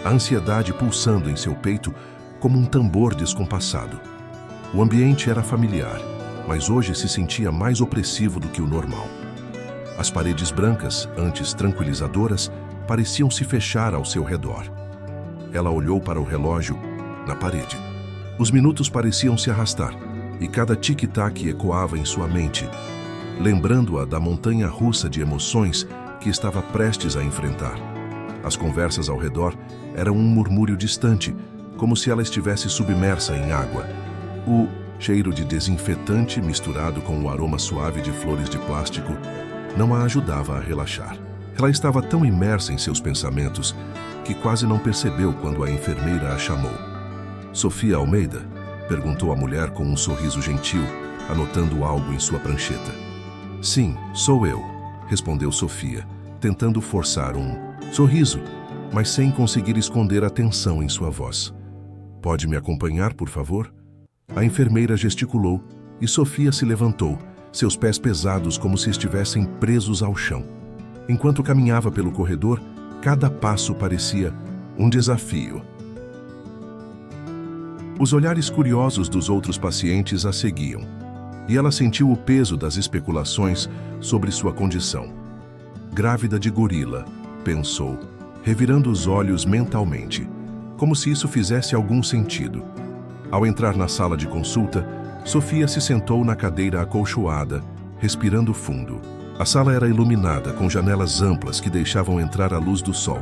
A: a ansiedade pulsando em seu peito como um tambor descompassado. O ambiente era familiar, mas hoje se sentia mais opressivo do que o normal. As paredes brancas, antes tranquilizadoras, pareciam se fechar ao seu redor. Ela olhou para o relógio na parede. Os minutos pareciam se arrastar, e cada tic-tac ecoava em sua mente, lembrando-a da montanha-russa de emoções que estava prestes a enfrentar. As conversas ao redor eram um murmúrio distante, como se ela estivesse submersa em água. O cheiro de desinfetante misturado com o aroma suave de flores de plástico não a ajudava a relaxar. Ela estava tão imersa em seus pensamentos que quase não percebeu quando a enfermeira a chamou. Sofia Almeida? Perguntou a mulher com um sorriso gentil, anotando algo em sua prancheta. Sim, sou eu, respondeu Sofia, tentando forçar um sorriso, mas sem conseguir esconder a tensão em sua voz. "Pode me acompanhar, por favor?" A enfermeira gesticulou e Sofia se levantou, seus pés pesados como se estivessem presos ao chão. Enquanto caminhava pelo corredor, cada passo parecia um desafio. Os olhares curiosos dos outros pacientes a seguiam, e ela sentiu o peso das especulações sobre sua condição. Grávida de gorila, pensou, revirando os olhos mentalmente, como se isso fizesse algum sentido. Ao entrar na sala de consulta, Sofia se sentou na cadeira acolchoada, respirando fundo. A sala era iluminada com janelas amplas que deixavam entrar a luz do sol,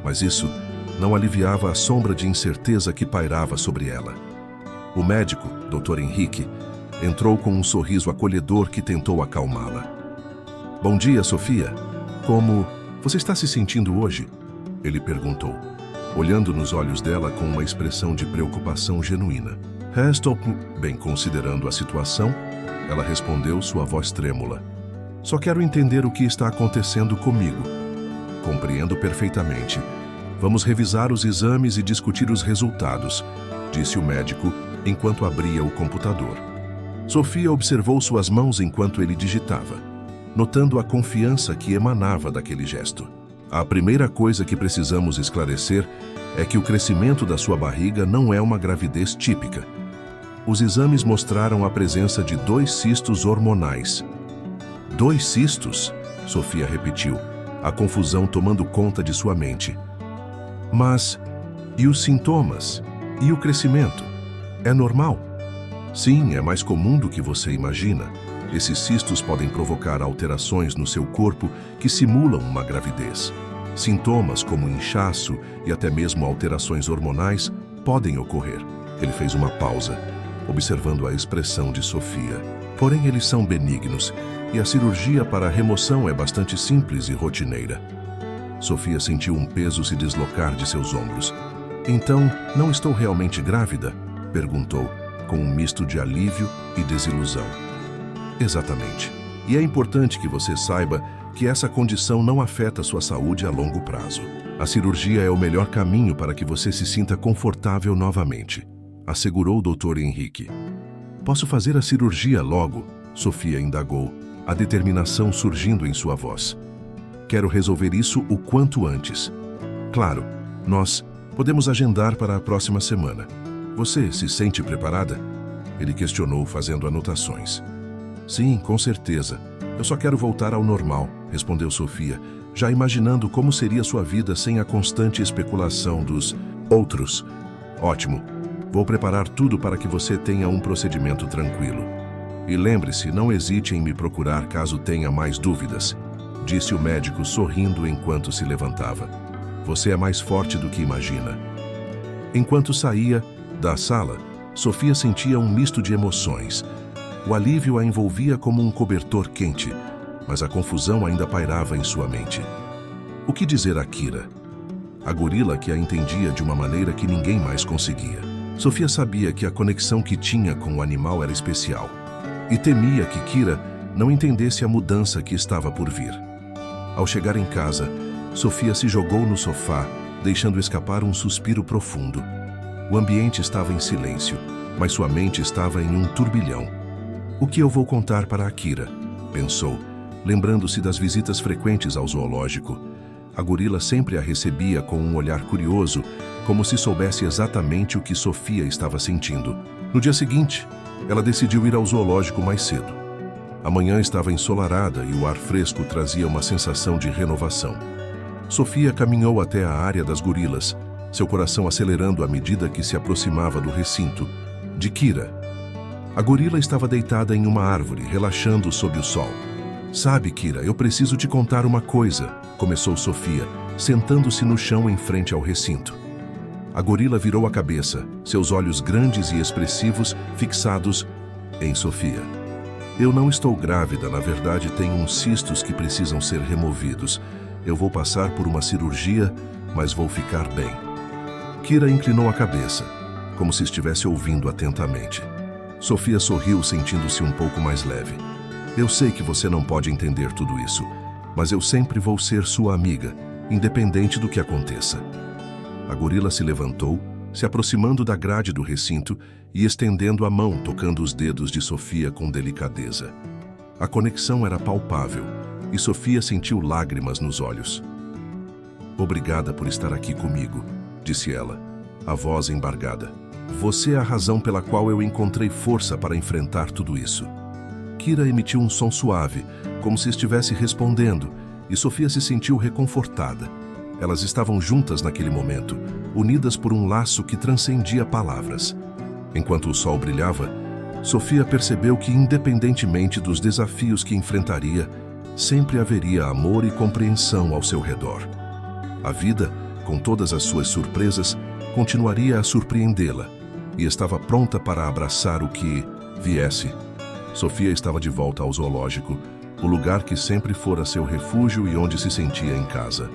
A: mas isso não aliviava a sombra de incerteza que pairava sobre ela. O médico, Dr. Henrique, entrou com um sorriso acolhedor que tentou acalmá-la. "Bom dia, Sofia. Como você está se sentindo hoje?" ele perguntou, olhando nos olhos dela com uma expressão de preocupação genuína. "Estou bem, considerando a situação", ela respondeu, sua voz trêmula. "Só quero entender o que está acontecendo comigo." "Compreendo perfeitamente. Vamos revisar os exames e discutir os resultados", disse o médico enquanto abria o computador. Sofia observou suas mãos enquanto ele digitava, notando a confiança que emanava daquele gesto. "A primeira coisa que precisamos esclarecer é que o crescimento da sua barriga não é uma gravidez típica. Os exames mostraram a presença de 2 cistos hormonais." "2 cistos?" Sofia repetiu, a confusão tomando conta de sua mente. "Mas, e os sintomas? E o crescimento? É normal?" "Sim, é mais comum do que você imagina. Esses cistos podem provocar alterações no seu corpo que simulam uma gravidez. Sintomas como inchaço e até mesmo alterações hormonais podem ocorrer." Ele fez uma pausa, observando a expressão de Sofia. "Porém, eles são benignos e a cirurgia para a remoção é bastante simples e rotineira." Sofia sentiu um peso se deslocar de seus ombros. "Então, não estou realmente grávida?" perguntou, com um misto de alívio e desilusão. "Exatamente. E é importante que você saiba que essa condição não afeta sua saúde a longo prazo. A cirurgia é o melhor caminho para que você se sinta confortável novamente", assegurou o Dr. Henrique. "Posso fazer a cirurgia logo?" Sofia indagou, a determinação surgindo em sua voz. "Quero resolver isso o quanto antes." "Claro, nós podemos agendar para a próxima semana. Você se sente preparada?" ele questionou, fazendo anotações. "Sim, com certeza. Eu só quero voltar ao normal", respondeu Sofia, já imaginando como seria sua vida sem a constante especulação dos outros. "Ótimo. Vou preparar tudo para que você tenha um procedimento tranquilo. E lembre-se, não hesite em me procurar caso tenha mais dúvidas", disse o médico sorrindo enquanto se levantava. "Você é mais forte do que imagina." Enquanto saía da sala, Sofia sentia um misto de emoções. O alívio a envolvia como um cobertor quente, mas a confusão ainda pairava em sua mente. O que dizer a Kira? A gorila que a entendia de uma maneira que ninguém mais conseguia. Sofia sabia que a conexão que tinha com o animal era especial, e temia que Kira não entendesse a mudança que estava por vir. Ao chegar em casa, Sofia se jogou no sofá, deixando escapar um suspiro profundo. O ambiente estava em silêncio, mas sua mente estava em um turbilhão. "O que eu vou contar para a Kira?", pensou, lembrando-se das visitas frequentes ao zoológico. A gorila sempre a recebia com um olhar curioso, como se soubesse exatamente o que Sofia estava sentindo. No dia seguinte, ela decidiu ir ao zoológico mais cedo. A manhã estava ensolarada e o ar fresco trazia uma sensação de renovação. Sofia caminhou até a área das gorilas, seu coração acelerando à medida que se aproximava do recinto de Kira. A gorila estava deitada em uma árvore, relaxando sob o sol. "Sabe, Kira, eu preciso te contar uma coisa", começou Sofia, sentando-se no chão em frente ao recinto. A gorila virou a cabeça, seus olhos grandes e expressivos fixados em Sofia. "Eu não estou grávida, na verdade tenho uns cistos que precisam ser removidos. Eu vou passar por uma cirurgia, mas vou ficar bem." Kira inclinou a cabeça, como se estivesse ouvindo atentamente. Sofia sorriu, sentindo-se um pouco mais leve. "Eu sei que você não pode entender tudo isso, Mas eu sempre vou ser sua amiga, independente do que aconteça. A gorila se levantou, se aproximando da grade do recinto e estendendo a mão, tocando os dedos de Sofia com delicadeza. A conexão era palpável e Sofia sentiu lágrimas nos olhos. Obrigada por estar aqui comigo, disse ela, a voz embargada. Você é a razão pela qual eu encontrei força para enfrentar tudo isso. Kira emitiu um som suave, como se estivesse respondendo, e Sofia se sentiu reconfortada. Elas estavam juntas naquele momento, unidas por um laço que transcendia palavras. Enquanto o sol brilhava, Sofia percebeu que, independentemente dos desafios que enfrentaria, sempre haveria amor e compreensão ao seu redor. A vida, com todas as suas surpresas, continuaria a surpreendê-la, e estava pronta para abraçar o que viesse. Sofia estava de volta ao zoológico, o lugar que sempre fora seu refúgio e onde se sentia em casa.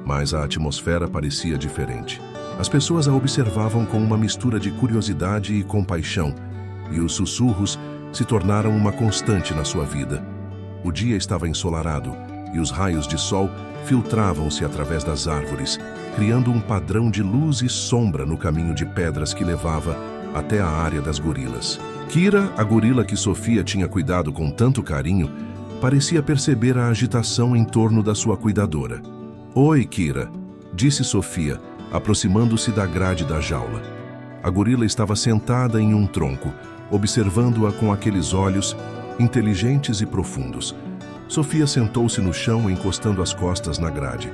A: Mas a atmosfera parecia diferente. As pessoas a observavam com uma mistura de curiosidade e compaixão, e os sussurros se tornaram uma constante na sua vida. O dia estava ensolarado, e os raios de sol filtravam-se através das árvores, criando um padrão de luz e sombra no caminho de pedras que levava até a área das gorilas. Kira, a gorila que Sofia tinha cuidado com tanto carinho, parecia perceber a agitação em torno da sua cuidadora. Oi, Kira, disse Sofia, aproximando-se da grade da jaula. A gorila estava sentada em um tronco, observando-a com aqueles olhos inteligentes e profundos. Sofia sentou-se no chão, encostando as costas na grade.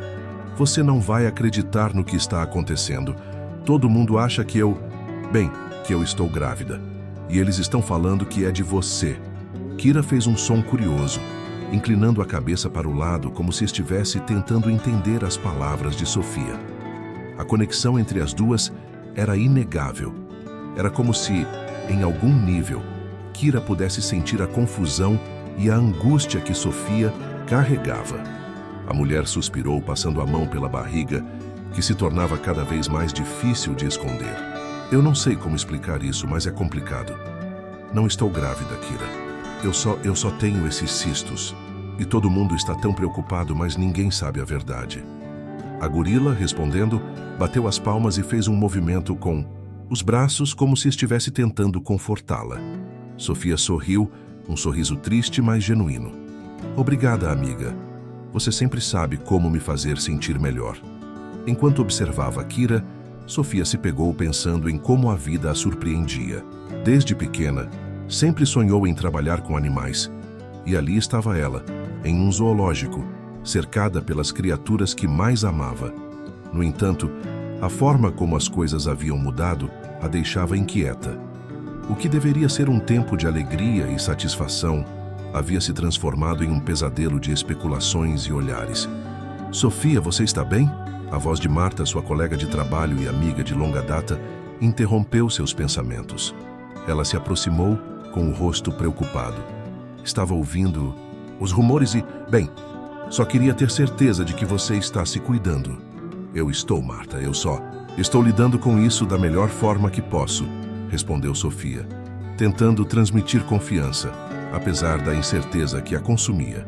A: Você não vai acreditar no que está acontecendo. Todo mundo acha que eu estou grávida. E eles estão falando que é de você. Kira fez um som curioso, inclinando a cabeça para o lado como se estivesse tentando entender as palavras de Sofia. A conexão entre as duas era inegável. Era como se, em algum nível, Kira pudesse sentir a confusão e a angústia que Sofia carregava. A mulher suspirou, passando a mão pela barriga, que se tornava cada vez mais difícil de esconder. Eu não sei como explicar isso, mas é complicado. Não estou grávida, Kira. Eu só tenho esses cistos. E todo mundo está tão preocupado, mas ninguém sabe a verdade. A gorila, respondendo, bateu as palmas e fez um movimento com os braços como se estivesse tentando confortá-la. Sofia sorriu, um sorriso triste, mas genuíno. Obrigada, amiga. Você sempre sabe como me fazer sentir melhor. Enquanto observava Kira, Sofia se pegou pensando em como a vida a surpreendia. Desde pequena, sempre sonhou em trabalhar com animais. E ali estava ela, em um zoológico, cercada pelas criaturas que mais amava. No entanto, a forma como as coisas haviam mudado a deixava inquieta. O que deveria ser um tempo de alegria e satisfação havia se transformado em um pesadelo de especulações e olhares. Sofia, você está bem? A voz de Marta, sua colega de trabalho e amiga de longa data, interrompeu seus pensamentos. Ela se aproximou com o rosto preocupado. Estava ouvindo os rumores e, só queria ter certeza de que você está se cuidando. Eu estou, Marta, eu só estou lidando com isso da melhor forma que posso, respondeu Sofia, tentando transmitir confiança, apesar da incerteza que a consumia.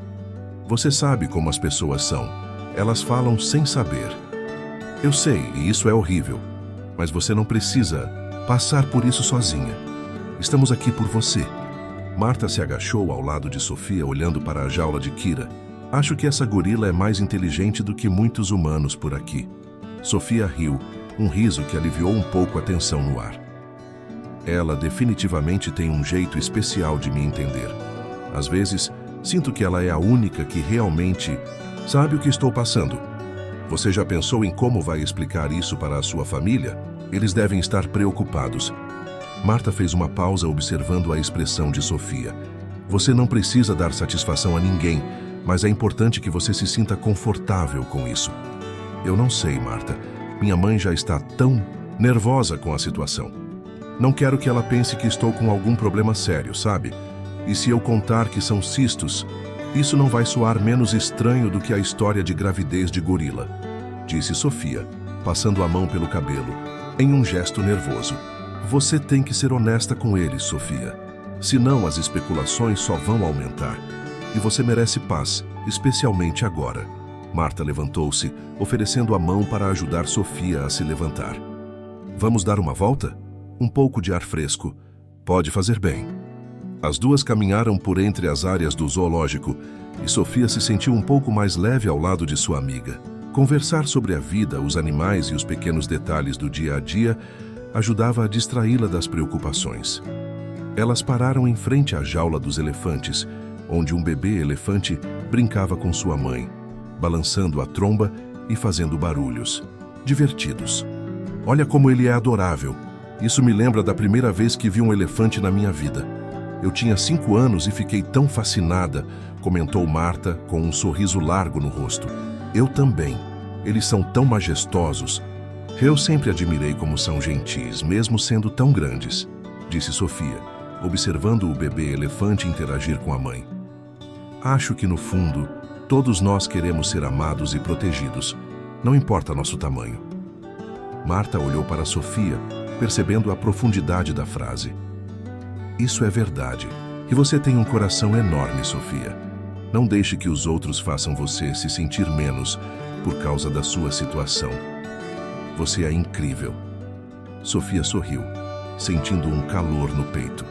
A: Você sabe como as pessoas são. Elas falam sem saber. Eu sei, e isso é horrível, mas você não precisa passar por isso sozinha. Estamos aqui por você. Marta se agachou ao lado de Sofia, olhando para a jaula de Kira. Acho que essa gorila é mais inteligente do que muitos humanos por aqui. Sofia riu, um riso que aliviou um pouco a tensão no ar. Ela definitivamente tem um jeito especial de me entender. Às vezes, sinto que ela é a única que realmente sabe o que estou passando. Você já pensou em como vai explicar isso para a sua família? Eles devem estar preocupados. Marta fez uma pausa observando a expressão de Sofia. Você não precisa dar satisfação a ninguém, mas é importante que você se sinta confortável com isso. Eu não sei, Marta. Minha mãe já está tão nervosa com a situação. Não quero que ela pense que estou com algum problema sério, sabe? E se eu contar que são cistos, isso não vai soar menos estranho do que a história de gravidez de gorila, disse Sofia, passando a mão pelo cabelo, em um gesto nervoso. Você tem que ser honesta com eles, Sofia. Senão as especulações só vão aumentar. e você merece paz, especialmente agora. Marta levantou-se, oferecendo a mão para ajudar Sofia a se levantar. Vamos dar uma volta? Um pouco de ar fresco. Pode fazer bem. As duas caminharam por entre as áreas do zoológico e Sofia se sentiu um pouco mais leve ao lado de sua amiga. Conversar sobre a vida, os animais e os pequenos detalhes do dia a dia ajudava a distraí-la das preocupações. Elas pararam em frente à jaula dos elefantes, onde um bebê elefante brincava com sua mãe, balançando a tromba e fazendo barulhos divertidos. Olha como ele é adorável. Isso me lembra da primeira vez que vi um elefante na minha vida. Eu tinha 5 anos e fiquei tão fascinada, comentou Marta com um sorriso largo no rosto. Eu também. Eles são tão majestosos. Eu sempre admirei como são gentis, mesmo sendo tão grandes, disse Sofia, observando o bebê elefante interagir com a mãe. Acho que, no fundo, todos nós queremos ser amados e protegidos, não importa nosso tamanho. Marta olhou para Sofia, percebendo a profundidade da frase. Isso é verdade. E você tem um coração enorme, Sofia. Não deixe que os outros façam você se sentir menos por causa da sua situação. Você é incrível. Sofia sorriu, sentindo um calor no peito.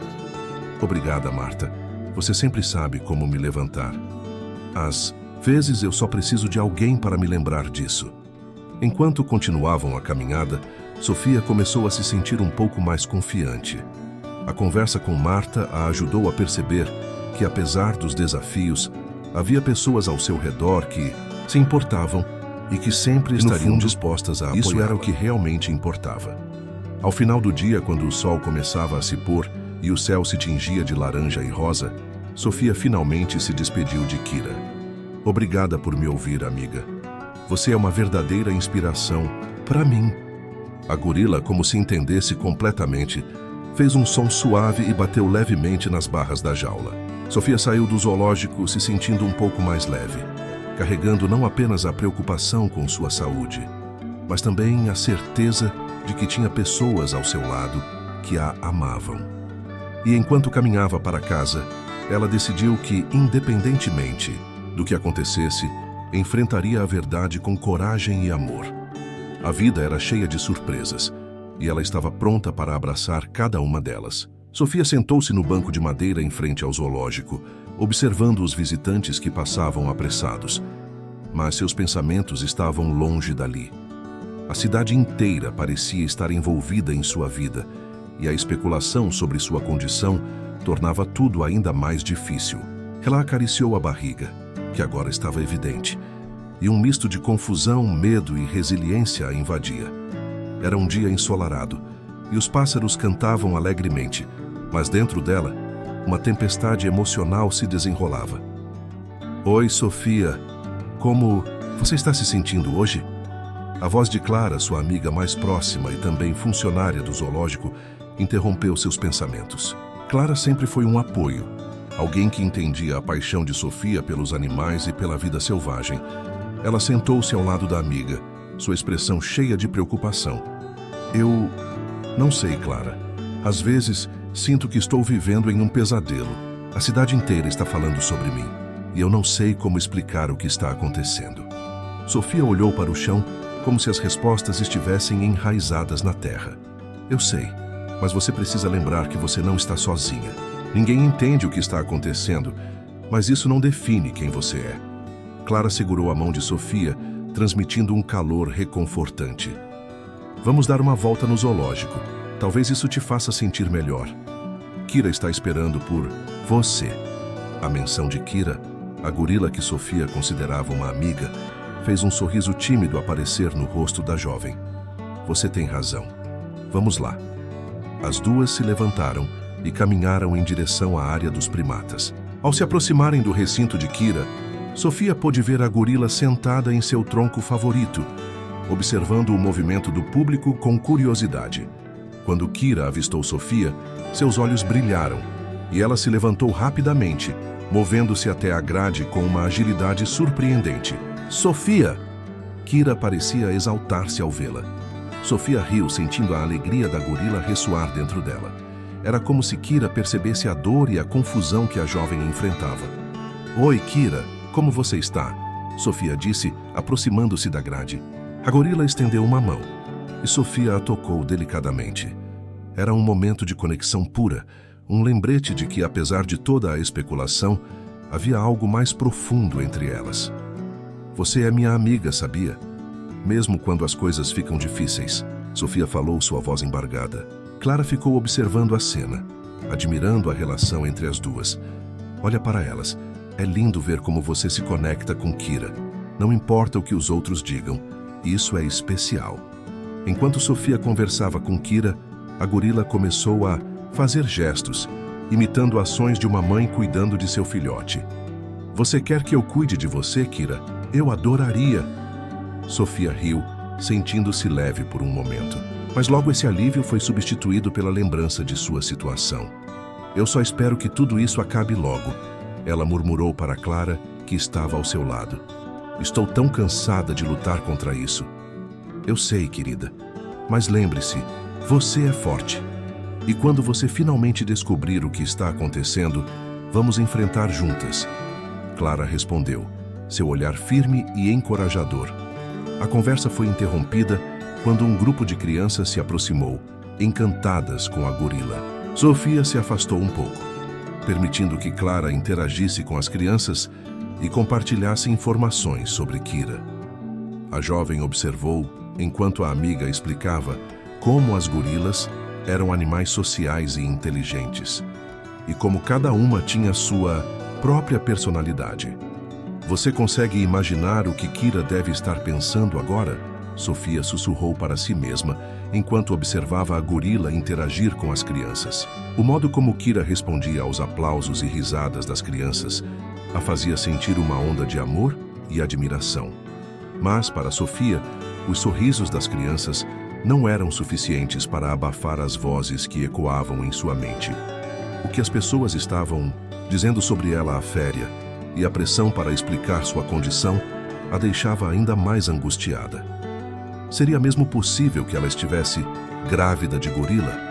A: Obrigada, Marta. Você sempre sabe como me levantar. Às vezes eu só preciso de alguém para me lembrar disso. Enquanto continuavam a caminhada, Sofia começou a se sentir um pouco mais confiante. A conversa com Marta a ajudou a perceber que, apesar dos desafios, havia pessoas ao seu redor que se importavam e que sempre estariam dispostas a apoiá-la. Isso era o que realmente importava. Ao final do dia, quando o sol começava a se pôr e o céu se tingia de laranja e rosa, Sofia finalmente se despediu de Kira. Obrigada por me ouvir, amiga. Você é uma verdadeira inspiração para mim. A gorila, como se entendesse completamente, fez um som suave e bateu levemente nas barras da jaula. Sofia saiu do zoológico se sentindo um pouco mais leve, carregando não apenas a preocupação com sua saúde, mas também a certeza de que tinha pessoas ao seu lado que a amavam. E enquanto caminhava para casa, ela decidiu que, independentemente do que acontecesse, enfrentaria a verdade com coragem e amor. A vida era cheia de surpresas, e ela estava pronta para abraçar cada uma delas. Sofia sentou-se no banco de madeira em frente ao zoológico, observando os visitantes que passavam apressados. Mas seus pensamentos estavam longe dali. A cidade inteira parecia estar envolvida em sua vida, e a especulação sobre sua condição tornava tudo ainda mais difícil. Ela acariciou a barriga, que agora estava evidente, e um misto de confusão, medo e resiliência a invadia. Era um dia ensolarado, e os pássaros cantavam alegremente, mas dentro dela, uma tempestade emocional se desenrolava. Oi, Sofia. Como você está se sentindo hoje? A voz de Clara, sua amiga mais próxima e também funcionária do zoológico, interrompeu seus pensamentos. Clara sempre foi um apoio, alguém que entendia a paixão de Sofia pelos animais e pela vida selvagem. Ela sentou-se ao lado da amiga, sua expressão cheia de preocupação. Eu não sei, Clara. Às vezes, sinto que estou vivendo em um pesadelo. A cidade inteira está falando sobre mim, e eu não sei como explicar o que está acontecendo. Sofia olhou para o chão como se as respostas estivessem enraizadas na terra. Eu sei, mas você precisa lembrar que você não está sozinha. Ninguém entende o que está acontecendo, mas isso não define quem você é. Clara segurou a mão de Sofia, transmitindo um calor reconfortante. Vamos dar uma volta no zoológico. Talvez isso te faça sentir melhor. Kira está esperando por você. A menção de Kira, a gorila que Sofia considerava uma amiga, fez um sorriso tímido aparecer no rosto da jovem. Você tem razão. Vamos lá. As duas se levantaram e caminharam em direção à área dos primatas. Ao se aproximarem do recinto de Kira, Sofia pôde ver a gorila sentada em seu tronco favorito, observando o movimento do público com curiosidade. Quando Kira avistou Sofia, seus olhos brilharam e ela se levantou rapidamente, movendo-se até a grade com uma agilidade surpreendente. Sofia! Kira parecia exaltar-se ao vê-la. Sofia riu, sentindo a alegria da gorila ressoar dentro dela. Era como se Kira percebesse a dor e a confusão que a jovem enfrentava. Oi, Kira, como você está? Sofia disse, aproximando-se da grade. A gorila estendeu uma mão e Sofia a tocou delicadamente. Era um momento de conexão pura, um lembrete de que, apesar de toda a especulação, havia algo mais profundo entre elas. Você é minha amiga, sabia? Mesmo quando as coisas ficam difíceis, Sofia falou, sua voz embargada. Clara ficou observando a cena, admirando a relação entre as duas. Olha para elas. É lindo ver como você se conecta com Kira. Não importa o que os outros digam, isso é especial. Enquanto Sofia conversava com Kira, a gorila começou a fazer gestos, imitando ações de uma mãe cuidando de seu filhote. Você quer que eu cuide de você, Kira? Eu adoraria. Sofia riu, sentindo-se leve por um momento. Mas logo esse alívio foi substituído pela lembrança de sua situação. Eu só espero que tudo isso acabe logo. Ela murmurou para Clara, que estava ao seu lado. Estou tão cansada de lutar contra isso. Eu sei, querida. Mas lembre-se, você é forte. E quando você finalmente descobrir o que está acontecendo, vamos enfrentar juntas. Clara respondeu, seu olhar firme e encorajador. A conversa foi interrompida quando um grupo de crianças se aproximou, encantadas com a gorila. Sofia se afastou um pouco, permitindo que Clara interagisse com as crianças e compartilhasse informações sobre Kira. A jovem observou, enquanto a amiga explicava, como as gorilas eram animais sociais e inteligentes, e como cada uma tinha sua própria personalidade. Você consegue imaginar o que Kira deve estar pensando agora? Sofia sussurrou para si mesma, enquanto observava a gorila interagir com as crianças. O modo como Kira respondia aos aplausos e risadas das crianças a fazia sentir uma onda de amor e admiração. Mas, para Sofia, os sorrisos das crianças não eram suficientes para abafar as vozes que ecoavam em sua mente. O que as pessoas estavam dizendo sobre ela a féria e a pressão para explicar sua condição a deixava ainda mais angustiada. Seria mesmo possível que ela estivesse grávida de gorila?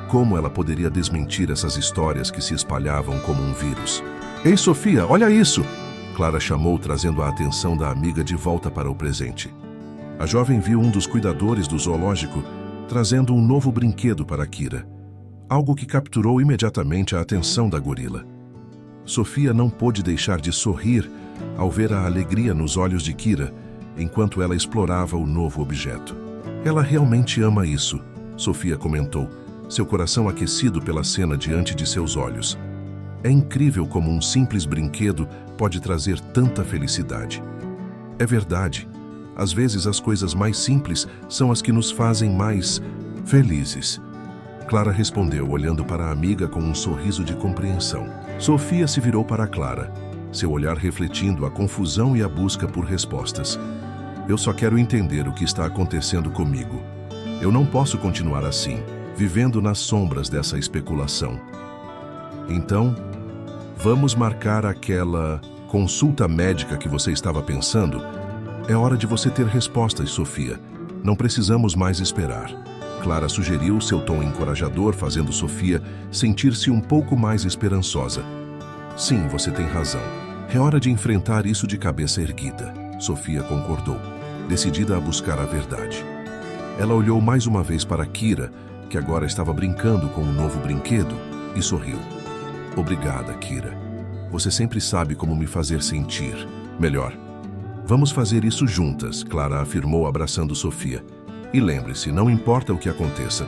A: Como ela poderia desmentir essas histórias que se espalhavam como um vírus? Ei, Sofia, olha isso! Clara chamou, trazendo a atenção da amiga de volta para o presente. A jovem viu um dos cuidadores do zoológico trazendo um novo brinquedo para Kira, algo que capturou imediatamente a atenção da gorila. Sofia não pôde deixar de sorrir ao ver a alegria nos olhos de Kira enquanto ela explorava o novo objeto. Ela realmente ama isso, Sofia comentou, seu coração aquecido pela cena diante de seus olhos. É incrível como um simples brinquedo pode trazer tanta felicidade. É verdade, às vezes as coisas mais simples são as que nos fazem mais felizes. Clara respondeu, olhando para a amiga com um sorriso de compreensão. Sofia se virou para Clara, seu olhar refletindo a confusão e a busca por respostas. Eu só quero entender o que está acontecendo comigo. Eu não posso continuar assim, vivendo nas sombras dessa especulação. Então, vamos marcar aquela consulta médica que você estava pensando? É hora de você ter respostas, Sofia. Não precisamos mais esperar. Clara sugeriu, seu tom encorajador, fazendo Sofia sentir-se um pouco mais esperançosa. Sim, você tem razão. É hora de enfrentar isso de cabeça erguida. Sofia concordou, decidida a buscar a verdade. Ela olhou mais uma vez para Kira, que agora estava brincando com um novo brinquedo, e sorriu. Obrigada, Kira. Você sempre sabe como me fazer sentir melhor. Vamos fazer isso juntas, Clara afirmou, abraçando Sofia. E lembre-se, não importa o que aconteça,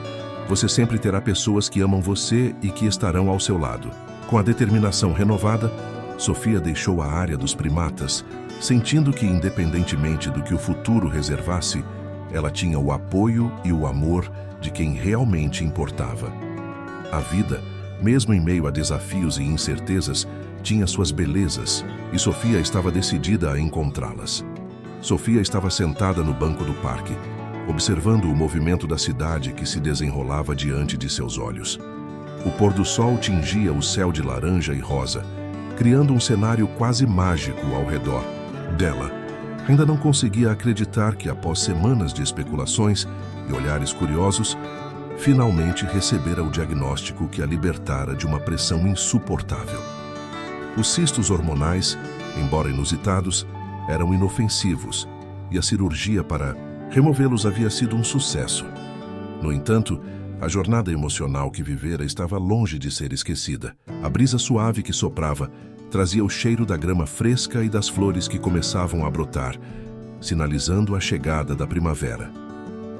A: você sempre terá pessoas que amam você e que estarão ao seu lado. Com a determinação renovada, Sofia deixou a área dos primatas, sentindo que, independentemente do que o futuro reservasse, ela tinha o apoio e o amor de quem realmente importava. A vida, mesmo em meio a desafios e incertezas, tinha suas belezas, e Sofia estava decidida a encontrá-las. Sofia estava sentada no banco do parque, observando o movimento da cidade que se desenrolava diante de seus olhos. O pôr do sol tingia o céu de laranja e rosa, criando um cenário quase mágico ao redor dela. Ainda não conseguia acreditar que, após semanas de especulações e olhares curiosos, finalmente recebera o diagnóstico que a libertara de uma pressão insuportável. Os cistos hormonais, embora inusitados, eram inofensivos e a cirurgia para removê-los havia sido um sucesso. No entanto, a jornada emocional que vivera estava longe de ser esquecida. A brisa suave que soprava trazia o cheiro da grama fresca e das flores que começavam a brotar, sinalizando a chegada da primavera.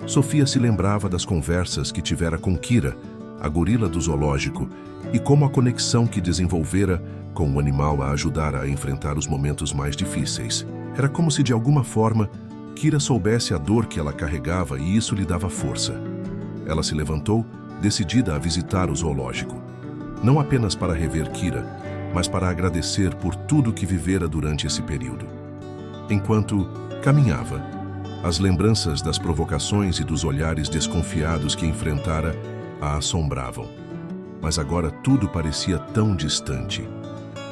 A: Sofia se lembrava das conversas que tivera com Kira, a gorila do zoológico, e como a conexão que desenvolvera com o animal a ajudara a enfrentar os momentos mais difíceis. Era como se, de alguma forma, Kira soubesse a dor que ela carregava e isso lhe dava força. Ela se levantou, decidida a visitar o zoológico. Não apenas para rever Kira, mas para agradecer por tudo que vivera durante esse período. Enquanto caminhava, as lembranças das provocações e dos olhares desconfiados que enfrentara a assombravam. Mas agora tudo parecia tão distante.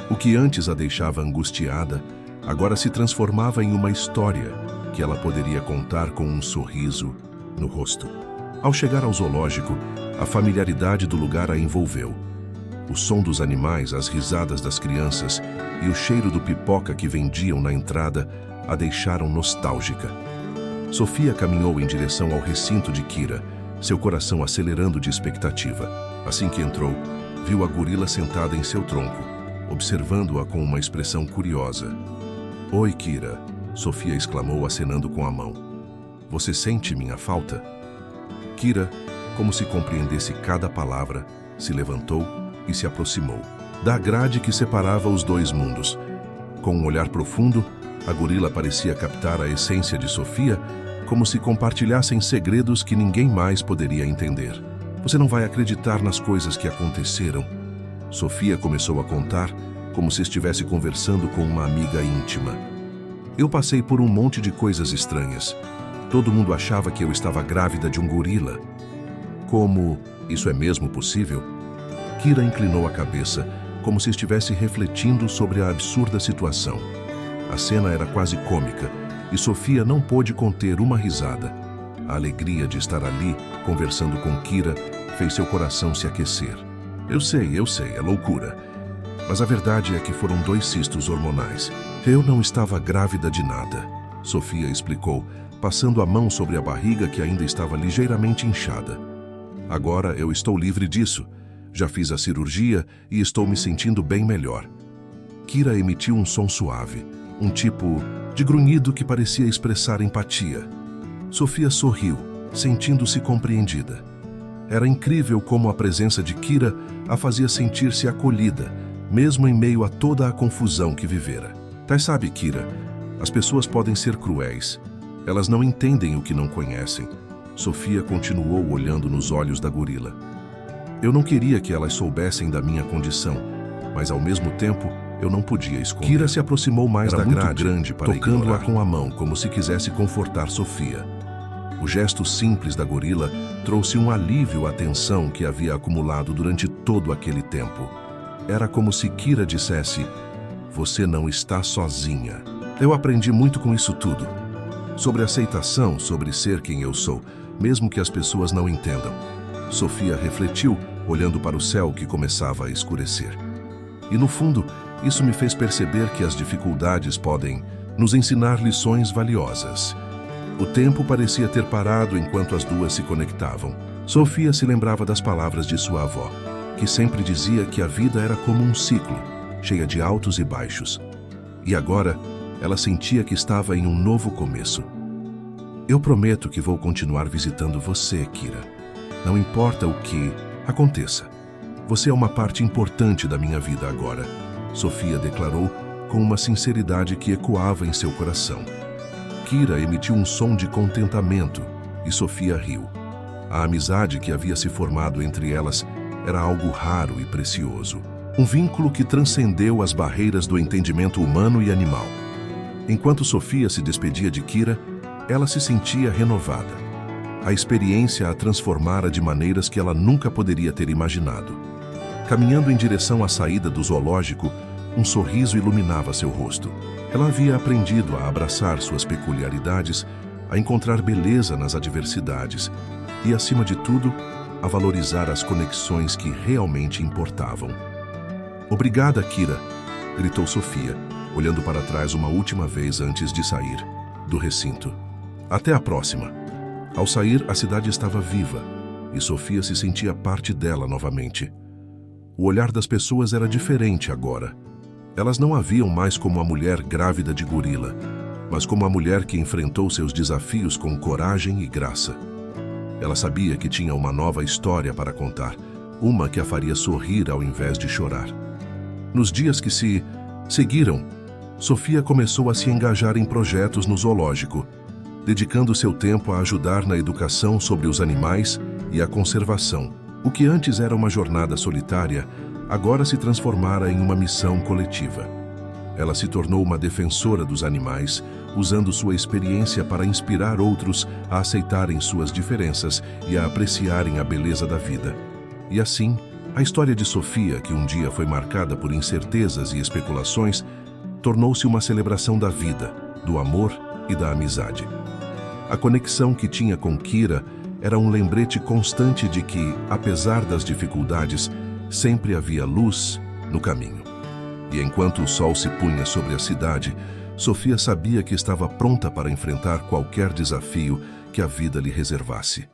A: O que antes a deixava angustiada, agora se transformava em uma história que ela poderia contar com um sorriso no rosto. Ao chegar ao zoológico, a familiaridade do lugar a envolveu. O som dos animais, as risadas das crianças e o cheiro do pipoca que vendiam na entrada a deixaram nostálgica. Sofia caminhou em direção ao recinto de Kira, seu coração acelerando de expectativa. Assim que entrou, viu a gorila sentada em seu tronco, observando-a com uma expressão curiosa. "Oi, Kira", Sofia exclamou acenando com a mão. "Você sente minha falta?" Kira, como se compreendesse cada palavra, se levantou e se aproximou da grade que separava os dois mundos. Com um olhar profundo, a gorila parecia captar a essência de Sofia, como se compartilhassem segredos que ninguém mais poderia entender. "Você não vai acreditar nas coisas que aconteceram." Sofia começou a contar, como se estivesse conversando com uma amiga íntima. "Eu passei por um monte de coisas estranhas. Todo mundo achava que eu estava grávida de um gorila. Como isso é mesmo possível?" Kira inclinou a cabeça, como se estivesse refletindo sobre a absurda situação. A cena era quase cômica, e Sofia não pôde conter uma risada. A alegria de estar ali, conversando com Kira, fez seu coração se aquecer. Eu sei, é loucura. Mas a verdade é que foram 2 cistos hormonais. Eu não estava grávida de nada", Sofia explicou, passando a mão sobre a barriga que ainda estava ligeiramente inchada. "Agora eu estou livre disso. Já fiz a cirurgia e estou me sentindo bem melhor." Kira emitiu um som suave, um tipo de grunhido que parecia expressar empatia. Sofia sorriu, sentindo-se compreendida. Era incrível como a presença de Kira a fazia sentir-se acolhida, mesmo em meio a toda a confusão que vivera. Sabe, Kira, as pessoas podem ser cruéis. Elas não entendem o que não conhecem." Sofia continuou olhando nos olhos da gorila. "Eu não queria que elas soubessem da minha condição, mas ao mesmo tempo eu não podia esconder." Kira se aproximou mais da grade, grande para tocando-a com a mão, como se quisesse confortar Sofia. O gesto simples da gorila trouxe um alívio à tensão que havia acumulado durante todo aquele tempo. Era como se Kira dissesse: "Você não está sozinha." Eu aprendi muito com isso tudo. Sobre aceitação, sobre ser quem eu sou, mesmo que as pessoas não entendam. Sofia refletiu, olhando para o céu que começava a escurecer. E no fundo, isso me fez perceber que as dificuldades podem nos ensinar lições valiosas. O tempo parecia ter parado enquanto as duas se conectavam. Sofia se lembrava das palavras de sua avó, que sempre dizia que a vida era como um ciclo, cheia de altos e baixos. E agora, ela sentia que estava em um novo começo. "Eu prometo que vou continuar visitando você, Kira. Não importa o que aconteça. Você é uma parte importante da minha vida agora", Sofia declarou com uma sinceridade que ecoava em seu coração. Kira emitiu um som de contentamento e Sofia riu. A amizade que havia se formado entre elas era algo raro e precioso. Um vínculo que transcendeu as barreiras do entendimento humano e animal. Enquanto Sofia se despedia de Kira, ela se sentia renovada. A experiência a transformara de maneiras que ela nunca poderia ter imaginado. Caminhando em direção à saída do zoológico, um sorriso iluminava seu rosto. Ela havia aprendido a abraçar suas peculiaridades, a encontrar beleza nas adversidades e, acima de tudo, a valorizar as conexões que realmente importavam. "Obrigada, Kira." gritou Sofia, olhando para trás uma última vez antes de sair do recinto. Até a próxima. Ao sair, a cidade estava viva e Sofia se sentia parte dela novamente. O olhar das pessoas era diferente agora. Elas não a viam mais como a mulher grávida de gorila, mas como a mulher que enfrentou seus desafios com coragem e graça. Ela sabia que tinha uma nova história para contar, uma que a faria sorrir ao invés de chorar. Nos dias que se seguiram, Sofia começou a se engajar em projetos no zoológico, dedicando seu tempo a ajudar na educação sobre os animais e a conservação. O que antes era uma jornada solitária, agora se transformara em uma missão coletiva. Ela se tornou uma defensora dos animais, usando sua experiência para inspirar outros a aceitarem suas diferenças e a apreciarem a beleza da vida. E assim, a história de Sofia, que um dia foi marcada por incertezas e especulações, tornou-se uma celebração da vida, do amor e da amizade. A conexão que tinha com Kira era um lembrete constante de que, apesar das dificuldades, sempre havia luz no caminho. E enquanto o sol se punha sobre a cidade, Sofia sabia que estava pronta para enfrentar qualquer desafio que a vida lhe reservasse.